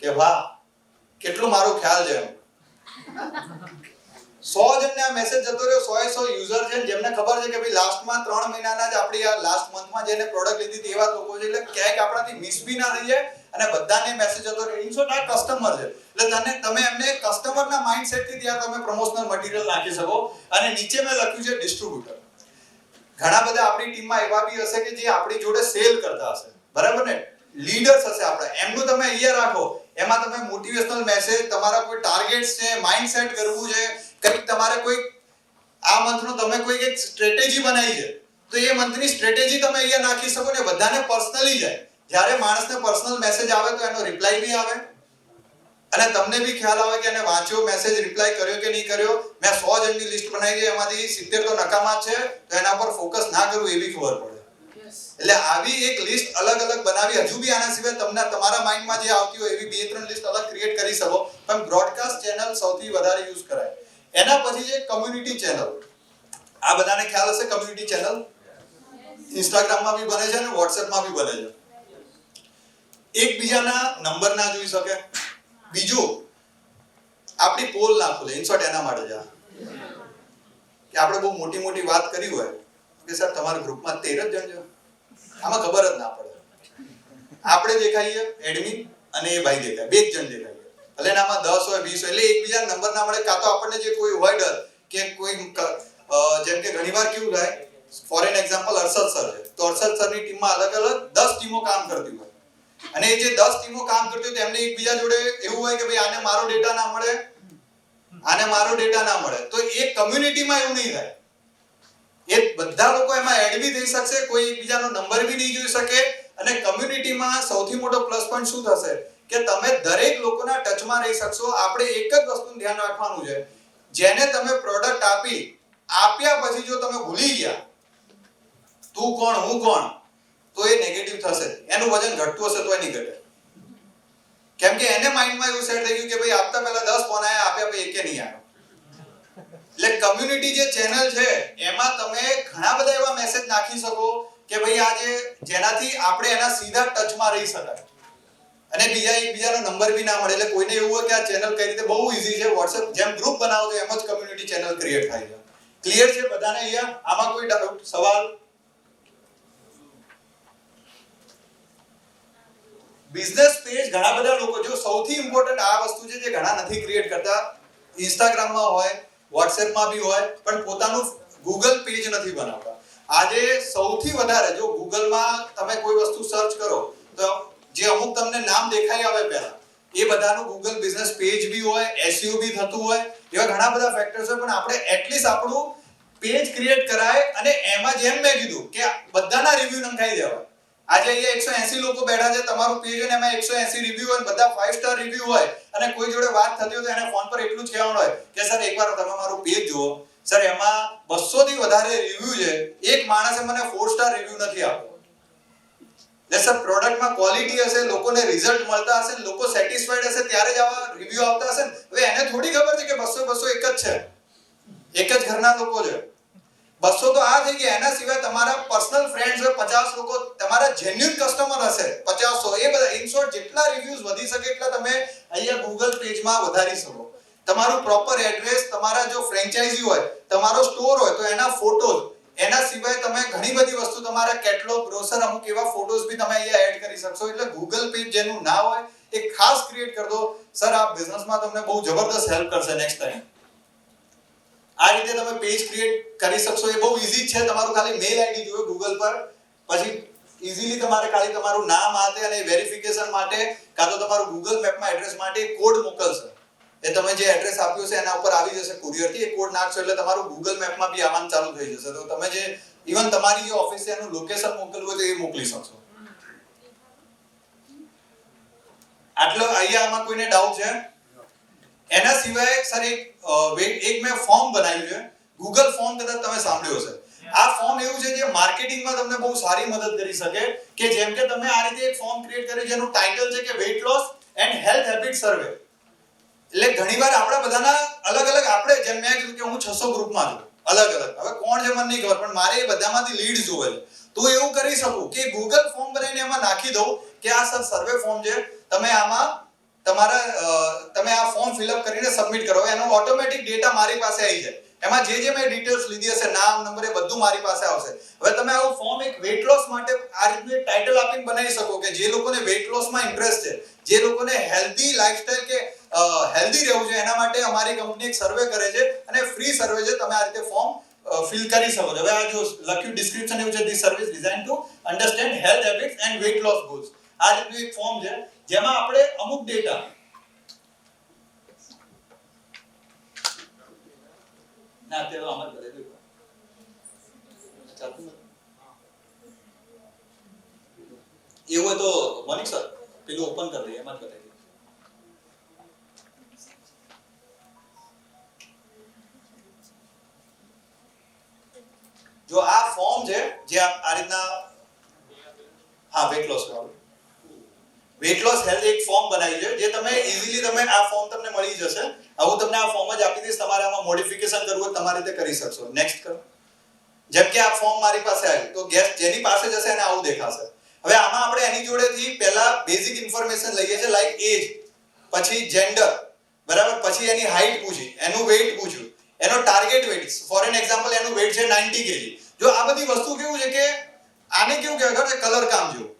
કે વાહ કેટલું મારો ખ્યાલ છે. 100 જણને આ મેસેજ જતો રહ્યો, 100 યુઝર છે જેમને ખબર છે કે ભાઈ લાસ્ટમાં 3 મહિનાના જ આપણી આ લાસ્ટ મંથમાં જેને પ્રોડક્ટ લીધી હતી એવા લોકો છે. એટલે ક્યાંક આપણાથી મિસ બી ના થઈ જાય અને બધાને મેસેજ જતો રહ્યો. ઇન શોર્ટ આ કસ્ટમર છે. એટલે તમે એમને કસ્ટમરના માઇન્ડસેટથી ત્યાં તમે પ્રમોશનલ મટીરીયલ નાખી શકો. અને નીચે મેં લખ્યું છે ડિસ્ટ્રીબ્યુટર. ઘણા બધા આપણી ટીમમાં એવા બી હશે કે જે આપણી જોડે સેલ કરતા હશે, બરાબર ને? લીડર્સ હશે આપણા, એમનું તમે અહીંયા રાખો. એમાં તમે મોટિવેશનલ મેસેજ, તમારા કોઈ ટાર્ગેટ્સ છે, માઇન્ડસેટ કરવું છે, કંઈક તમારે કોઈ આ મંથનો તમે કોઈ એક સ્ટ્રેટેજી બનાવી છે, તો એ મંથની સ્ટ્રેટેજી તમે અહીંયા નાખી શકો ને બધાને પર્સનલી જાય. જ્યારે માણસને પર્સનલ મેસેજ આવે તો એનો રિપ્લાય બી આવે અને તમને બી ખ્યાલ આવે કે એને વાંચ્યો, મેસેજ રિપ્લાય કર્યો કે નહીં કર્યો. મેં 100 જણની લિસ્ટ બનાવી છે, એમાંથી 70 તો નકામા છે, તો એના પર ફોકસ ના કરવું એ બી ખબર પડે. એટલે આવી એક લિસ્ટ અલગ અલગ બનાવી. હજુ બી આના સિવાય તમને તમારા માઇન્ડમાં જે આવતી હોય એવી 2-3 લિસ્ટ અલગ ક્રિએટ કરી શકો, પણ બ્રોડકાસ્ટ ચેનલ સૌથી વધારે યુઝ કરાય. એના પછી છે કમ્યુનિટી ચેનલ. આ બધાને ખ્યાલ હશે કમ્યુનિટી ચેનલ ઇન્સ્ટાગ્રામમાં બી બને છે અને વોટ્સએપમાં બી બને છે. એકબીજાના નંબર ના જોઈ શકે. બીજું, આપણી પોલ ના ખુલે. ઇન્સર્ટ એના માટે છે કે આપણે બહુ મોટી મોટી વાત કરી હોય કે સર તમારા ગ્રુપમાં 13 જ જણ છે, આમાં ખબર જ ના પડે. આપણે દેખાઈએ એડમિન અને એ ભાઈ દેખાય, 2 જ જણ દેખાય. ભલે આમાં 10 હોય 20 હોય, એટલે એકબીજા નંબર ના મળે. કાં તો આપણને જે કોઈ હોય ડર કે કોઈ જેમ કે ઘણીવાર કેવું થાય, for an example Harshad sir છે, તો હર્ષદ સરની ટીમમાં અલગ અલગ 10 ટીમો કામ કરતી હોય અને એ જે 10 ટીમો કામ કરતી હોય તેમને એકબીજા જોડે એવું હોય કે ભાઈ આને મારો ડેટા ના મળે, આને મારો ડેટા ના મળે. તો એ કમ્યુનિટીમાં એવું નહીં થાય. એ બધા લોકો એમાં એડ બી થઈ શકશે, કોઈ એકબીજાનો નંબર બી નહીં જોઈ શકે. અને કમ્યુનિટીમાં સૌથી મોટો પ્લસ પોઈન્ટ શું થશે કે તમે દરેક લોકોના ટચમાં રહી શકશો. આપણે એક જ વસ્તુનું ધ્યાન રાખવાનું છે, જેને તમે પ્રોડક્ટ આપ્યા પછી જો તમે ભૂલી ગયા તું કોણ હું કોણ, તો એ નેગેટિવ થશે. એનું વજન ઘટતું હશે તો નહીં ઘટે, કેમ કે એને માઇન્ડમાં એવું સેટ થઈ ગયું કે ભાઈ આપતા પહેલા 10 ફોન આયા, આપ્યા પછી એકે નહીં આવ્યો. એટલે કમ્યુનિટી જે ચેનલ છે એમાં તમે ઘણા બધા એવા મેસેજ નાખી શકો કે ભાઈ આજે જેનાથી આપણે એના સીધા ટચમાં રહી શકાય અને બીજા એકબીજાનો નંબર બી ના મળે. એટલે કોઈને એવું હોય કે આ ચેનલ કઈ રીતે, બહુ ઈઝી છે. WhatsApp જેમ ગ્રુપ બનાવો તો એમ જ કમ્યુનિટી ચેનલ ક્રિએટ થાય છે. ક્લિયર છે બધાને અહીંયા? આમાં કોઈ ડાઉટ, સવાલ? બિઝનેસ પેજ ઘણા બધા લોકો, જો સૌથી ઇમ્પોર્ટન્ટ આ વસ્તુ છે જે ઘણા નથી ક્રિએટ કરતા. ઇન્સ્ટાગ્રામમાં હોય, વોટ્સએપમાં બી હોય, પણ પોતાનું ગૂગલ પેજ નથી બનાવતા. આજે સૌથી વધારે જો ગૂગલમાં તમે કોઈ વસ્તુ સર્ચ કરો તો જે અમુક તમને નામ દેખાઈ આવે પહેલા, એ બધાનું ગૂગલ બિઝનેસ પેજ બી હોય, SEO બી થતું હોય, એવા ઘણા બધા ફેક્ટર્સ હોય. પણ આપણે એટલીસ્ટ આપણું પેજ ક્રિએટ કરાય અને એમાં જેમ મેં કીધું કે બધાના રિવ્યુ નંખાઈ દેવાય. આજે અહીંયા 180 લોકો બેઠા છે, તમારું પેજ હોય ને એમાં 180 રિવ્યુ હોય, બધા 5 સ્ટાર રિવ્યુ હોય અને કોઈ જોડે વાત થતી હોય તો એને ફોન પર એટલું જ કહેવાનું હોય કે સર એકવાર તમે મારું પેજ જુઓ, સર એમાં 200 થી વધારે રિવ્યુ છે, એક માણસે મને 4 સ્ટાર રિવ્યુ નથી આપ્યો. એટલે સર પ્રોડક્ટમાં ક્વોલિટી હશે, લોકોને રિઝલ્ટ મળતા હશે, લોકો સેટિસ્ફાઈડ હશે ત્યારે જ આવા રિવ્યુ આવતા હશે ને. હવે એને થોડી ખબર છે કે 200 એક જ છે, એક જ ઘરના લોકો છે. 200 તો આ થઈ ગયા. એના સિવાય તમારા પર્સનલ ફ્રેન્ડ્સ હોય 50 લોકો, તમારા જેન્યુઇન કસ્ટમર હશે 50-100. એ બધા ઇન શોર્ટ જેટલા રિવ્યુઝ વધી શકે એટલા તમે અહીંયા ગૂગલ પેજમાં વધારી શકો. તમારું પ્રોપર એડ્રેસ, તમારા જો ફ્રેન્ચાઇઝી હોય, તમારો સ્ટોર હોય તો એના ફોટોઝ, એના સિવાય તમે ઘણી બધી વસ્તુ, તમારા કેટલોગ, બ્રોશર, અમુક એવા ફોટોઝ બી તમે અહીંયા એડ કરી શકશો. એટલે ગૂગલ પેજ જેનું ના હોય એ ખાસ ક્રિએટ કરી દો. સર આ બિઝનેસમાં તમને બહુ જબરદસ્ત હેલ્પ કરશે નેક્સ્ટ ટાઈમ. આ રીતે તમે પેજ ક્રિએટ કરી શકશો. એ બહુ ઈઝી છે. તમારું ખાલી મેલ આઈડી જોવે ગૂગલ પર, પછી ઈઝીલી તમારે ખાલી તમારું નામ આતે અને વેરિફિકેશન માટે કાં તો તમારું ગૂગલ મેપમાં એડ્રેસ માટે કોડ મોકલશે. એ તમે જે એડ્રેસ આપ્યું છે એના ઉપર આવી જશે કુરિયરથી. એ કોડ નાખશો એટલે તમારું ગૂગલ મેપમાં બી આવવાનું ચાલુ થઈ જશે. તો તમે જે ઇવન તમારી જે ઓફિસ છે એનું લોકેશન મોકલવું હોય તો એ મોકલી શકશો. આટલો અહીંયા આમાં કોઈને ડાઉટ છે? એના સિવાય સર એક મેં ફોર્મ બનાવ્યું છે, ગૂગલ ફોર્મ. કદાચ તમે સાંભળ્યું હશે. આ ફોર્મ એવું છે જે માર્કેટિંગમાં તમને બહુ સારી મદદ કરી શકે. કે જેમ કે તમે આ રીતે એક ફોર્મ ક્રિએટ કર્યું જેનું ટાઇટલ છે કે weight loss and health habit survey. એટલે ઘણીવાર આપણા બધાના અલગ અલગ, આપણે જેમ મેં કીધું કે હું 600 ગ્રુપમાં છું અલગ અલગ. હવે કોણ છે મને નહીં ખબર, પણ મારે એ બધામાંથી લીડ્સ જોવે છે. તો એવું કરી શકું કે ગૂગલ ફોર્મ બનાવીને એમાં નાખી દઉં કે આ સર સર્વે ફોર્મ છે, તમે આમાં તમે આ ફોર્મ ફિલઅપ કરીને સબમિટ કરો. એનો ઓટોમેટિક ડેટા મારી પાસે આવી જાય. એમાં જે મેં ડિટેલ્સ લીધી હશે, નામ, નંબર, એ બધું મારી પાસે આવશે. હવે તમે આવું ફોર્મ એક વેઇટ લોસ માટે આ રીતનું એક ટાઇટલ આપીને બનાવી શકો કે જે લોકોને વેઇટ લોસમાં ઇન્ટરેસ્ટ છે, જે લોકોને હેલ્ધી લાઇફસ્ટાઇલ કે હેલ્ધી રહેવું છે, એના માટે અમારી કંપની એક સર્વે કરે છે અને ફ્રી સર્વે છે. તમે આ રીતે ફોર્મ ફિલ કરી શકો છો. હવે આ જો લખ્યું ડિસ્ક્રિપ્શન એવું છે, this service design to understand health habits and weight loss goals. આ રીતનું એક ફોર્મ છે જેમાં આપણે અમુક ડેટા ના તે અમર કરે દો ચાલતું નથી. એવું હોય તો મોનિક સર પેલું ઓપન કરી દઈએ, એમાં જ બતાવી દઈએ. જો આ ફોર્મ છે જે આ રીતના, હા વેટ લોસ વાળું, વેટ લોસ હેલ્થ એક ફોર્મ બનાવી છે જે તમે ઈઝીલી તમે આ ફોર્મ તમને મળી જશે. હું તમને આ ફોર્મ જ આપી દઈશ, તમારે આમાં મોડિફિકેશન કરવું હોય તમારી રીતે કરી શકશો. નેક્સ્ટ કરો. જેમ કે આ ફોર્મ મારી પાસે આવ્યું તો ગેસ્ટ જેની પાસે જશે એને આવું દેખાશે. હવે આમાં આપણે એની જોડેથી પહેલા બેઝિક ઇન્ફોર્મેશન લઈએ છીએ, લાઈક એજ, પછી જેન્ડર, બરાબર, પછી એની હાઈટ પૂછી, એનું વેઇટ પૂછ્યું, એનો target weight, for an example એનું વેઇટ છે 90 kg. જો આ બધી વસ્તુ કેવું છે કે આને કેવું કહેવાય કે કલર કામ જેવું,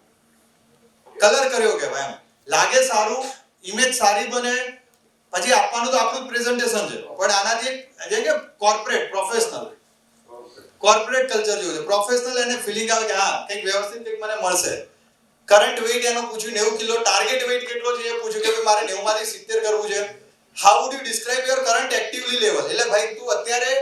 કલર કર્યો કહેવાય, એમ લાગે સારું, ઇમેજ સારી બને, પછી આપવાનું તો આપણું જ પ્રેઝન્ટેશન છે, પણ આનાથી જે કે કોર્પોરેટ પ્રોફેશનલ કોર્પોરેટ કલ્ચર જેવું છે, પ્રોફેશનલ, એને ફીલિંગ આવે કે હા કંઈક વ્યવસ્થિત કંઈક મને મળશે. કરંટ વેઇટ એનો પૂછ્યું 90 કિલો, ટાર્ગેટ વેઇટ કેટલો છે એ પૂછ્યું કે ભાઈ મારે 90 માંથી 70 કરવું છે. How would you describe your current actively level, એટલે ભાઈ તું અત્યારે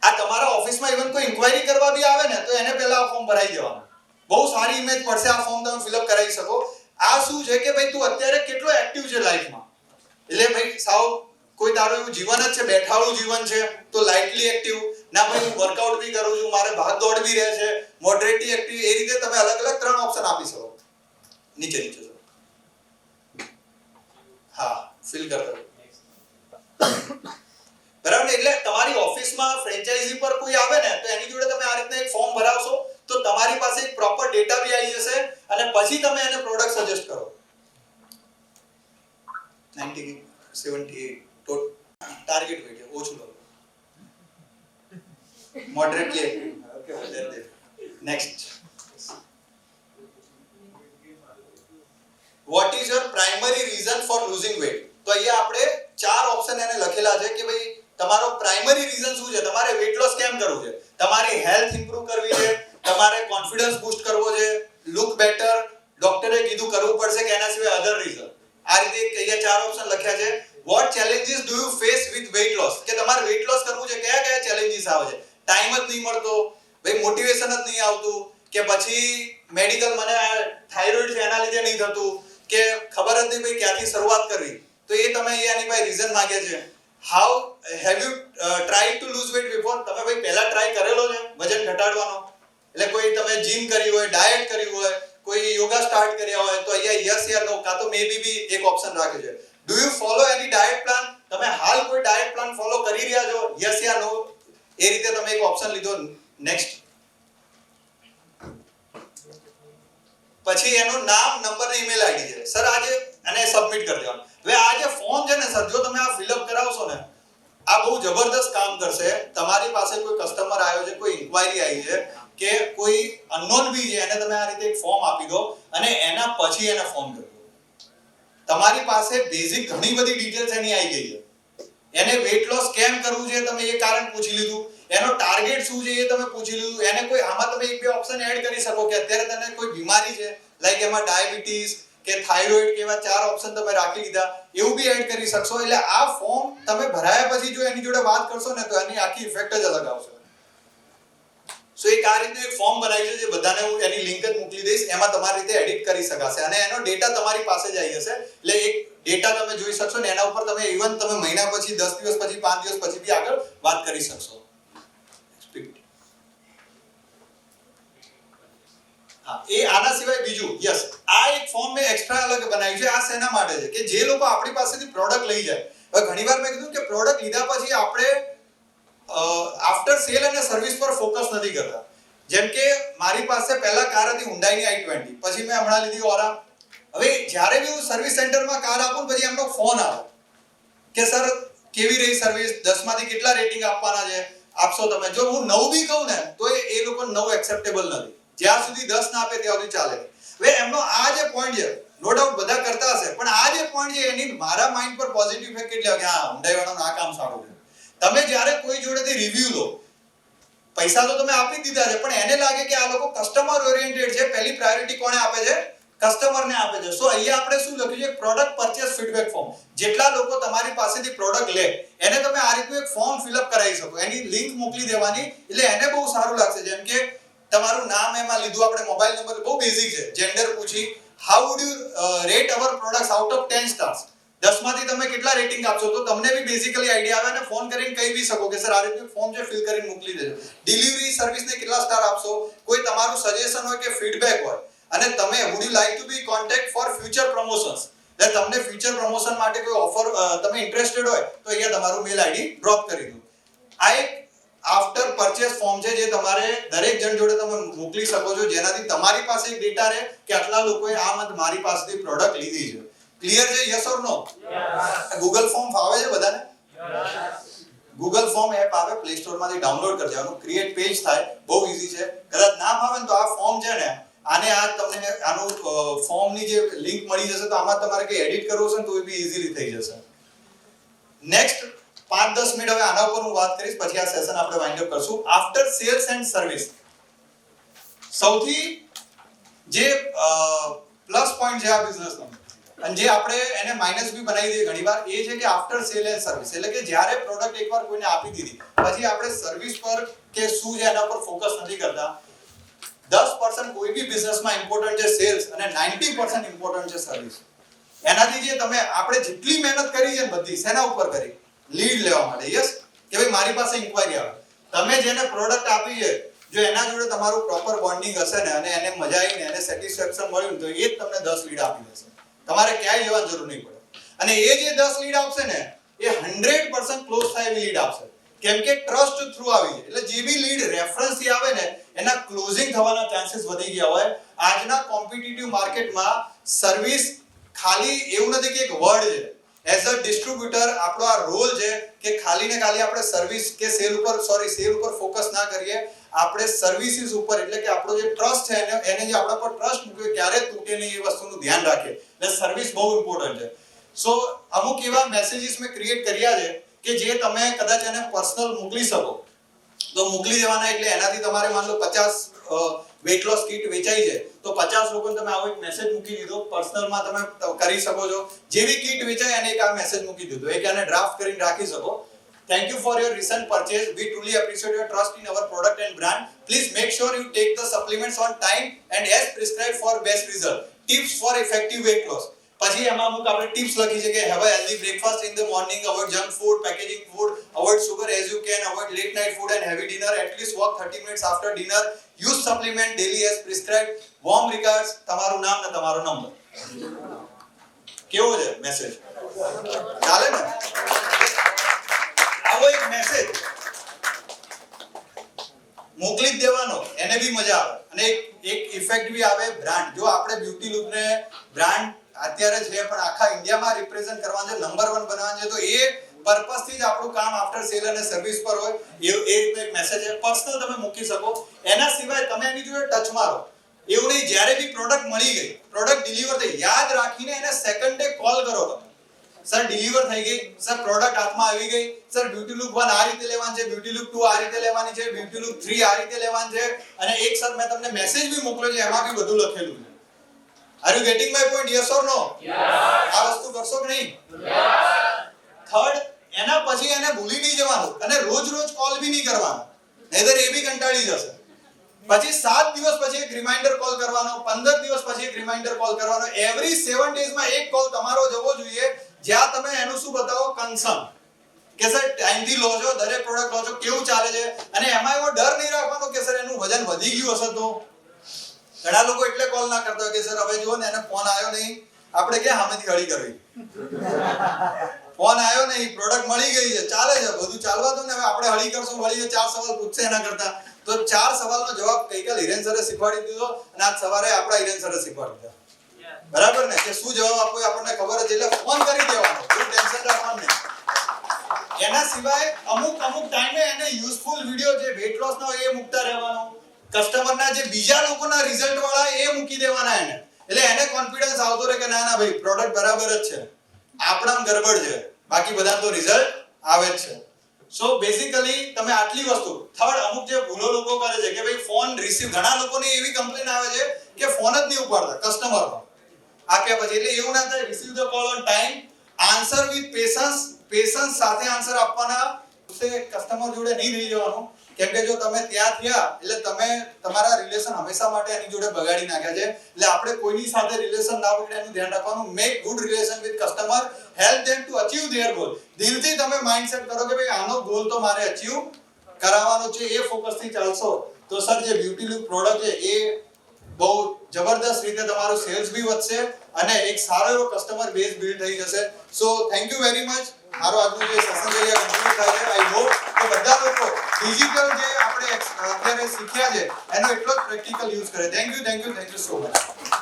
આ તમારા ઓફિસમાં ઇવન કોઈ ઇન્ક્વાયરી કરવા બી આવે ને તો એને પહેલા આ ફોર્મ ભરાઈ દેવાનું. બહુ સારી ઇમેજ પડશે, આ ફોર્મ તમે ફિલઅપ કરાવી શકો. આ શું છે કે ભાઈ તું અત્યારે કેટલો એક્ટિવ છે લાઈફમાં, એટલે ભાઈ સાવ કોઈ તારું એવું જીવન જ છે બેઠાળું જીવન છે તો લાઇટલી એક્ટિવ, ના ભાઈ હું વર્કઆઉટ બી કરું છું, મારે ભાગ દોડ બી રહે છે, મોડરેટલી એક્ટિવ, એ રીતે તમે અલગ અલગ 3 ઓપ્શન આપી શકો. નીચે નીચે જો, હા ફિલ કરી દો, બરાબર ને. એટલે તમારી ઓફિસમાં ફ્રેન્ચાઇઝી પર કોઈ આવે ને તો એની જોડે તમે આ રીતના એક ફોર્મ ભરાવશો તો તમારી પાસે એક પ્રોપર ડેટા બી આવી જશે અને પછી તમે એને પ્રોડક્ટ સજેસ્ટ કરો. 90 78 તો ટાર્ગેટ વેઇટ ઓછું low, moderately okay. Next, what is your primary reason for losing weight. તો અહીંયા આપણે 4 ઓપ્શન એને લખેલા છે કે ભાઈ તમારો પ્રાઇમરી રીઝન શું છે, તમારે વેઇટ લોસ કેમ કરવું છે, તમારી હેલ્થ ઇમ્પ્રૂવ કરવી છે, તમારે કોન્ફિડન્સ બૂસ્ટ કરવો છે, લુક બેટર, ડોક્ટરે કીધું કરવું પડશે કે એના સિવાય અધર રીઝન. આ રીતે અહીંયા 4 ઓપ્શન લખ્યા છે. What challenges do you face with weight loss, કે તમારે વેઇટ લોસ કરવું છે કયા કયા ચેલેન્જીસ આવે છે. ટાઈમ જ નહીં મળતો, ભાઈ મોટિવેશન જ નહીં આવતું, કે પછી મેડિકલ મને થાઇરોઇડ છે એના લીધે નહીં થતું, કે ખબર જ નહીં ભાઈ ક્યાંથી શરૂઆત કરવી. તો એ તમે અહીંયાની ભાઈ રીઝન માંગે છે. How have you tried to lose weight before, તમે ભાઈ પહેલા ટ્રાય કરેલો છે વજન ઘટાડવાનો, એટલે કોઈ તમે જીમ કરી હોય, ડાયટ કર્યું હોય, કોઈ યોગા સ્ટાર્ટ કર્યા હોય તો અહીંયા યસ યા નો કાં તો મે બી એક ઓપ્શન રાખ્યો છે. Do you follow any diet plan, તમે હાલ કોઈ ડાયટ પ્લાન ફોલો કરી રહ્યા છો, યસ યા નો, એ રીતે તમે એક ઓપ્શન લીધો. નેક્સ્ટ, પછી એનું નામ, નંબર ને ઈમેલ આઈડી છે. સર આજે અને સબમિટ કરી દેવાનું. હવે આ જે ફોર્મ છે ને સર, જો તમે આ ફિલઅપ કરાવશો ને આ બહુ જબરદસ્ત કામ કરશે. તમારી પાસે કોઈ કસ્ટમર આવ્યો છે, કોઈ ઇન્ક્વાયરી આવી છે કે કોઈ અનનોન બી છે, એને તમે આ રીતે એક ફોર્મ આપી દો અને એના પછી એને ફોર્મ કરી દો. તમારી પાસે બેઝિક ઘણી બધી ડિટેલ્સ એની આવી ગઈ છે. એને વેઇટ લોસ કેમ કરવું છે તમે એ કારણ પૂછી લીધું, એનો ટાર્ગેટ શું છે એ તમે પૂછી લીધું, એને કોઈ આમાં તમે એક બે ઓપ્શન એડ કરી શકો કે અત્યારે તને કોઈ બીમારી છે લાઈક એમાં ડાયાબિટીસ કે થાઇરોઇડ કે એવા 4 ઓપ્શન તમે રાખી લીધા, એવું બી એડ કરી શકશો. એટલે આ ફોર્મ તમે ભરાયા પછી જો એની જોડે વાત કરશો ને તો એની આખી ઇફેક્ટ જ અલગ આવશે. સો એક આ રીતનું એક ફોર્મ બનાવ્યું છે જે બધાને હું એની લિંક જ મોકલી દઈશ, એમાં તમારી રીતે એડિટ કરી શકાશે અને એનો ડેટા તમારી પાસે જ આવી જશે. એટલે એક ડેટા તમે જોઈ શકશો ને એના ઉપર તમે ઇવન તમે મહિના પછી, 10 દિવસ પછી, 5 દિવસ પછી બી આગળ વાત કરી શકશો. હા, એ આના સિવાય બીજું, યસ, આ એક ફોર્મ મેં એક્સ્ટ્રા અલગ બનાવ્યું છે. આ શેના માટે છે કે જે લોકો આપણી પાસેથી પ્રોડક્ટ લઈ જાય, હવે ઘણીવાર મેં કીધું કે પ્રોડક્ટ લીધા પછી આપણે આફ્ટર સેલ અને સર્વિસ પર ફોકસ નથી કરતા. જેમ કે મારી પાસે પહેલા કાર હતી Hyundai ની i20, પછી મેં હમણાં લીધી ઓરા. હવે જ્યારે બી હું સર્વિસ સેન્ટરમાં કાર આપું પછી એમનો ફોન આવે કે સર કેવી રહી સર્વિસ, 10 માંથી કેટલા રેટિંગ આપવાના છે, આપશો તમે. જો હું 9 બી કહું ને તો એ લોકો 9 એક્સેપ્ટેબલ નથી, જ્યાં સુધી 10 ના આપે ત્યાં સુધી ચાલે. હવે એમનો આ જે પોઈન્ટ છે, નો ડાઉટ બધા કરતા હશે, પણ આ જે પોઈન્ટ છે એની મારા માઇન્ડ પર પોઝિટિવ ઇફેક્ટ કેટલી આવે કે હા Hyundai વાળાનું આ કામ સારું છે. તમે જ્યારે કોઈ જોડેથી રિવ્યુ લો, પૈસા તો તમે આપી દીધા છે, પણ એને લાગે કે આ લોકો કસ્ટમર ઓરિએન્ટેડ છે, પહેલી પ્રાયોરિટી કોને આપે છે, કસ્ટમરને આપે છે. સો અહીંયા આપણે શું લખ્યું છે, પ્રોડક્ટ પરચેસ ફીડબેક ફોર્મ. જેટલા લોકો તમારી પાસેથી પ્રોડક્ટ લે એને તમે આ રીતનું એક ફોર્મ ફિલઅપ કરાવી શકો, એની લિંક મોકલી દેવાની, એટલે એને બહુ સારું લાગશે. જેમ કે તમારું નામ એમાં લીધું, આપણે મોબાઈલ નંબર, બહુ બેઝિક છે, જેન્ડર પૂછી, how would you rate our products out of 10 stars, 10 માંથી તમે કેટલા રેટિંગ આપશો? તો તમને બી બેઝિકલી આઈડિયા આવે ને ફોન કરીને કહી બી શકો કે સર આ રીતનું ફોર્મ છે, ફિલ કરીને મોકલી દેજો. ડિલિવરી સર્વિસને કેટલા સ્ટાર આપશો? કોઈ તમારું સજેશન હોય કે ફીડબેક હોય અને તમે would you like to be contact for future promotions, એટલે તમને ફ્યુચર પ્રમોશન માટે કોઈ ઓફર તમે ઇન્ટરેસ્ટેડ હોય તો અહીંયા તમારું મેલ આઈડી ડ્રોપ કરી દો. આ એક આફ્ટર પરચેસ ફોર્મ છે જે તમારે દરેક જણ જોડે તમે મોકલી શકો છો, જેનાથી તમારી પાસે એક ડેટા રહે કે આટલા લોકોએ આ મંથ મારી પાસેથી પ્રોડક્ટ લીધી છે. ક્લિયર છે? Yes or no? Google form ફાવે છે બધાને? ગૂગલ ફોર્મ એપ આવે, પ્લે સ્ટોર માંથી ડાઉનલોડ કરી દેવાનું, ક્રિએટ પેજ થાય, બહુ ઈઝી છે. કદાચ ના ફાવે ને તો આ ફોર્મ છે ને, આને આ તમને આનું ફોર્મની જે લિંક મળી જશે તો આમાં તમારે કંઈ એડિટ કરવું છે ને તો એ બી ઈઝીલી થઈ જશે. નેક્સ્ટ 5-10 મિનિટ હવે આના ઉપર હું વાત કરીશ, પછી આ સેશન આપણે વાઇન્ડ અપ કરશું. આફ્ટર સેલ્સ એન્ડ સર્વિસ સૌથી જે પ્લસ પોઈન્ટ છે આ બિઝનેસનો અને જે આપણે એને માઇનસ બી બનાવી દઈએ ઘણીવાર, એ છે કે આફ્ટર સેલ એન્ડ સર્વિસ, એટલે કે જ્યારે પ્રોડક્ટ એકવાર કોઈને આપી દીધી પછી આપણે સર્વિસ પર કે શું છે એના પર ફોકસ નથી કરતા. 10% કોઈ બી બિઝનેસમાં ઇમ્પોર્ટન્ટ છે સેલ્સ અને 90% ઇમ્પોર્ટન્ટ છે સર્વિસ. એનાથી જે તમે આપણે જેટલી મહેનત કરી છે બધી શેના ઉપર કરી? લીડ લેવા માટે. યસ, કે ભાઈ મારી પાસે ઇન્ક્વાયરી આવે, તમે જેને પ્રોડક્ટ આપી છે જો એના જોડે તમારું પ્રોપર બોન્ડિંગ હશે ને અને એને મજા આવી ને એને સેટિસ્ફેક્શન મળ્યું તો એ જ તમને 10 લીડ આપી દેશે, તમારે ક્યાંય જવાની જરૂર નહીં પડે. અને એ જે 10 લીડ આપશે ને એ 100% ક્લોઝ થાય એવી લીડ આપશે, કેમ કે ટ્રસ્ટ થ્રુ આવી છે. એટલે જે બી લીડ રેફરન્સ થી આવે ને એના ક્લોઝિંગ થવાના ચાન્સીસ વધી ગયા હોય. આજના કોમ્પિટિટિવ માર્કેટમાં સર્વિસ ખાલી એવું નથી કે એક વર્ડ છે. એઝ અ ડિસ્ટ્રીબ્યુટર આપણો આ રોલ છે કે ખાલી ને ખાલી આપણે સર્વિસ કે સેલ ઉપર ફોકસ ના કરીએ, આપણે સર્વિસીસ ઉપર, એટલે કે આપણો જે ટ્રસ્ટ છે એને જે આપણા પર ટ્રસ્ટ મૂક્યો ક્યારે તૂટે નહીં એ વસ્તુનું ધ્યાન રાખીએ. એટલે સર્વિસ બહુ ઇમ્પોર્ટન્ટ છે. સો અમુક એવા મેસેજીસ મેં ક્રિએટ કર્યા છે કે જે તમે કદાચ એને પર્સનલ મોકલી શકો તો મોકલી દેવાના. એટલે એનાથી તમારે માન લો 50 વેટ લોસ કિટ વેચાઈ છે તો 50 લોકોને તમે આવો એક મેસેજ મૂકી દીધો, પર્સનલમાં તમે કરી શકો છો. જેવી કિટ વેચાય એને એક આ મેસેજ મૂકી દીધો, એક આને ડ્રાફ્ટ કરીને રાખી શકો. Thank you for your recent purchase. We truly appreciate your trust in our product and brand. Please make sure you take the supplements on time and as prescribed for best result. Tips for effective weight loss. પછી એમાં અમુક આપણે ટિપ્સ લખી છે કે have a healthy breakfast in the morning, avoid junk food, packaging food, avoid sugar as you can, avoid late night food and heavy dinner, at least walk 30 minutes after dinner, use supplement daily as prescribed. Warm regards, તમારું નામ ને તમારો નંબર. કેવો છે મેસેજ? ચાલે ને? આવો એક મેસેજ મોકલી જ દેવાનો, એને બી મજા આવે અને એક ઇફેક્ટ બી આવે. બ્રાન્ડ, જો આપણે બ્યુટી લૂપ ને બ્રાન્ડ અત્યારે છે પણ આખા ઇન્ડિયામાં રિપ્રેઝન્ટ કરવાનું છે, નંબર 1 બનાવવાનું છે, તો એ પર્પસ થી જ આપણું કામ આફ્ટર સેલ અને સર્વિસ પર હોય. એ રીતનો એક મેસેજ છે, પર્સનલ તમે મૂકી શકો. એના સિવાય તમે એની જોડે ટચ મારો. એવું નહીં જ્યારે બી પ્રોડક્ટ મળી ગઈ, પ્રોડક્ટ ડિલિવર થઈ, યાદ રાખીને એને સેકન્ડ ડે કોલ કરો તમે. સર ડિલિવર થઈ ગઈ, સર પ્રોડક્ટ હાથમાં આવી ગઈ, સર બ્યુટી લુક 1 આ રીતે લેવાની છે, બ્યુટી લુક 2 આ રીતે લેવાની છે, બ્યુટી લુક 3 આ રીતે લેવાની છે. અને એક સર મેં તમને મેસેજ બી મોકલ્યો છે, એમાં બી બધું લખેલું છે. Are you getting my point? Yes or no? આ વસ્તુ કરશો કે નહીં? થર્ડ, એના પછી એને ભૂલી નહીં જવાનું અને રોજ કોલ બી નહીં કરવાનો, નહીતર એ બી કંટાળી જશે. પછી 7 દિવસ પછી એક રિમાઇન્ડર કોલ કરવાનો, 15 દિવસ પછી એક રિમાઇન્ડર કોલ કરવાનો. એવરી 7 ડેઝમાં એક કોલ તમારો જવો જોઈએ જ્યાં તમે એનું શું બતાવો, કન્સર્ન, કે સર ટાઈમથી લો છો, દરેક પ્રોડક્ટ લો છો, કેવું ચાલે છે. અને એમાં એવો ડર નહીં રાખવાનો કે સર એનું વજન વધી ગયું હશે તો. ઘણા લોકો એટલે કોલ ના કરતા હોય કે સર હવે જુઓ ને એને ફોન આવ્યો નહીં, આપણે ક્યાં સામેથી હળી કરવી, ફોન આવ્યો નહીં, પ્રોડક્ટ મળી ગઈ છે, ચાલે છે, બધું ચાલવા દો ને, હવે આપણે હળી કરશું, વળી 4 સવાલ પૂછશે એના કરતા. તો 4 સવાલનો જવાબ ગઈકાલ હિરેન સરે શીખવાડી દીધો અને આજ સવારે આપણા હિરેન સરે શીખવાડી દીધો. બરાબર ને? કે શું જવાબ આપવો એ આપણને ખબર જ, એટલે ફોન કરી દેવાનો, કોઈ ટેન્શન રાખવાનું નહીં. એના સિવાય અમુક ટાઈમે એને યુઝફુલ વિડિયો જે વેટ લોસ ના હોય એ મૂકતા રહેવાનો. કસ્ટમરના જે બીજા લોકોના રિઝલ્ટ વાળા એ મૂકી દેવાના એને, એટલે એને કોન્ફિડન્સ આવતો રહે કે ના ના ભાઈ પ્રોડક્ટ બરાબર જ છે, આપણામાં ગડબડ છે, બાકી બધા તો રિઝલ્ટ આવે જ છે. સો બેઝિકલી તમે આટલી વસ્તુ. થર્ડ, અમુક જે ભૂલો લોકો કરે છે કે ભાઈ ફોન રિસીવ, ઘણા લોકોને એવી કમ્પ્લેન આવે છે કે ફોન જ નહીં ઉપાડતા કસ્ટમરનો આપ્યા પછી. એટલે એવું ના થાય, receive the call on time, answer with patience સાથે આન્સર આપવાના. કસ્ટમર જોડે નહીં રહી જવાનું, કેમ કે જો તમે ત્યાં થયા એટલે તમે તમારા રિલેશન હંમેશા માટે એની જોડે બગાડી નાખ્યા છે. એટલે આપણે કોઈની સાથે રિલેશન ના બગડે એનું ધ્યાન રાખવાનું. Make good relation with customer, help them to achieve there goal. દિલથી તમે માઇન્ડસેટ કરો કે ભાઈ આનો ગોલ તો મારે અચીવ કરાવવાનો છે, એ ફોકસ થી ચાલશો તો સર જે બ્યુટી લુક પ્રોડક્ટ છે એ બહુ જબરદસ્ત રીતે તમારું સેલ્સ બી વધશે અને એક સારો એવો કસ્ટમર બેઝ બિલ્ડ થઈ જશે. So thank you very much. મારો આજનું જે સેશન છે એ કમ્પ્લીટ થાય છે. આઈ હોપ કે બધા લોકો ડિજિટલ જે આપણે અત્યારે શીખ્યા છે એનો એટલો જ પ્રેક્ટિકલ યુઝ કરે. Thank you so much.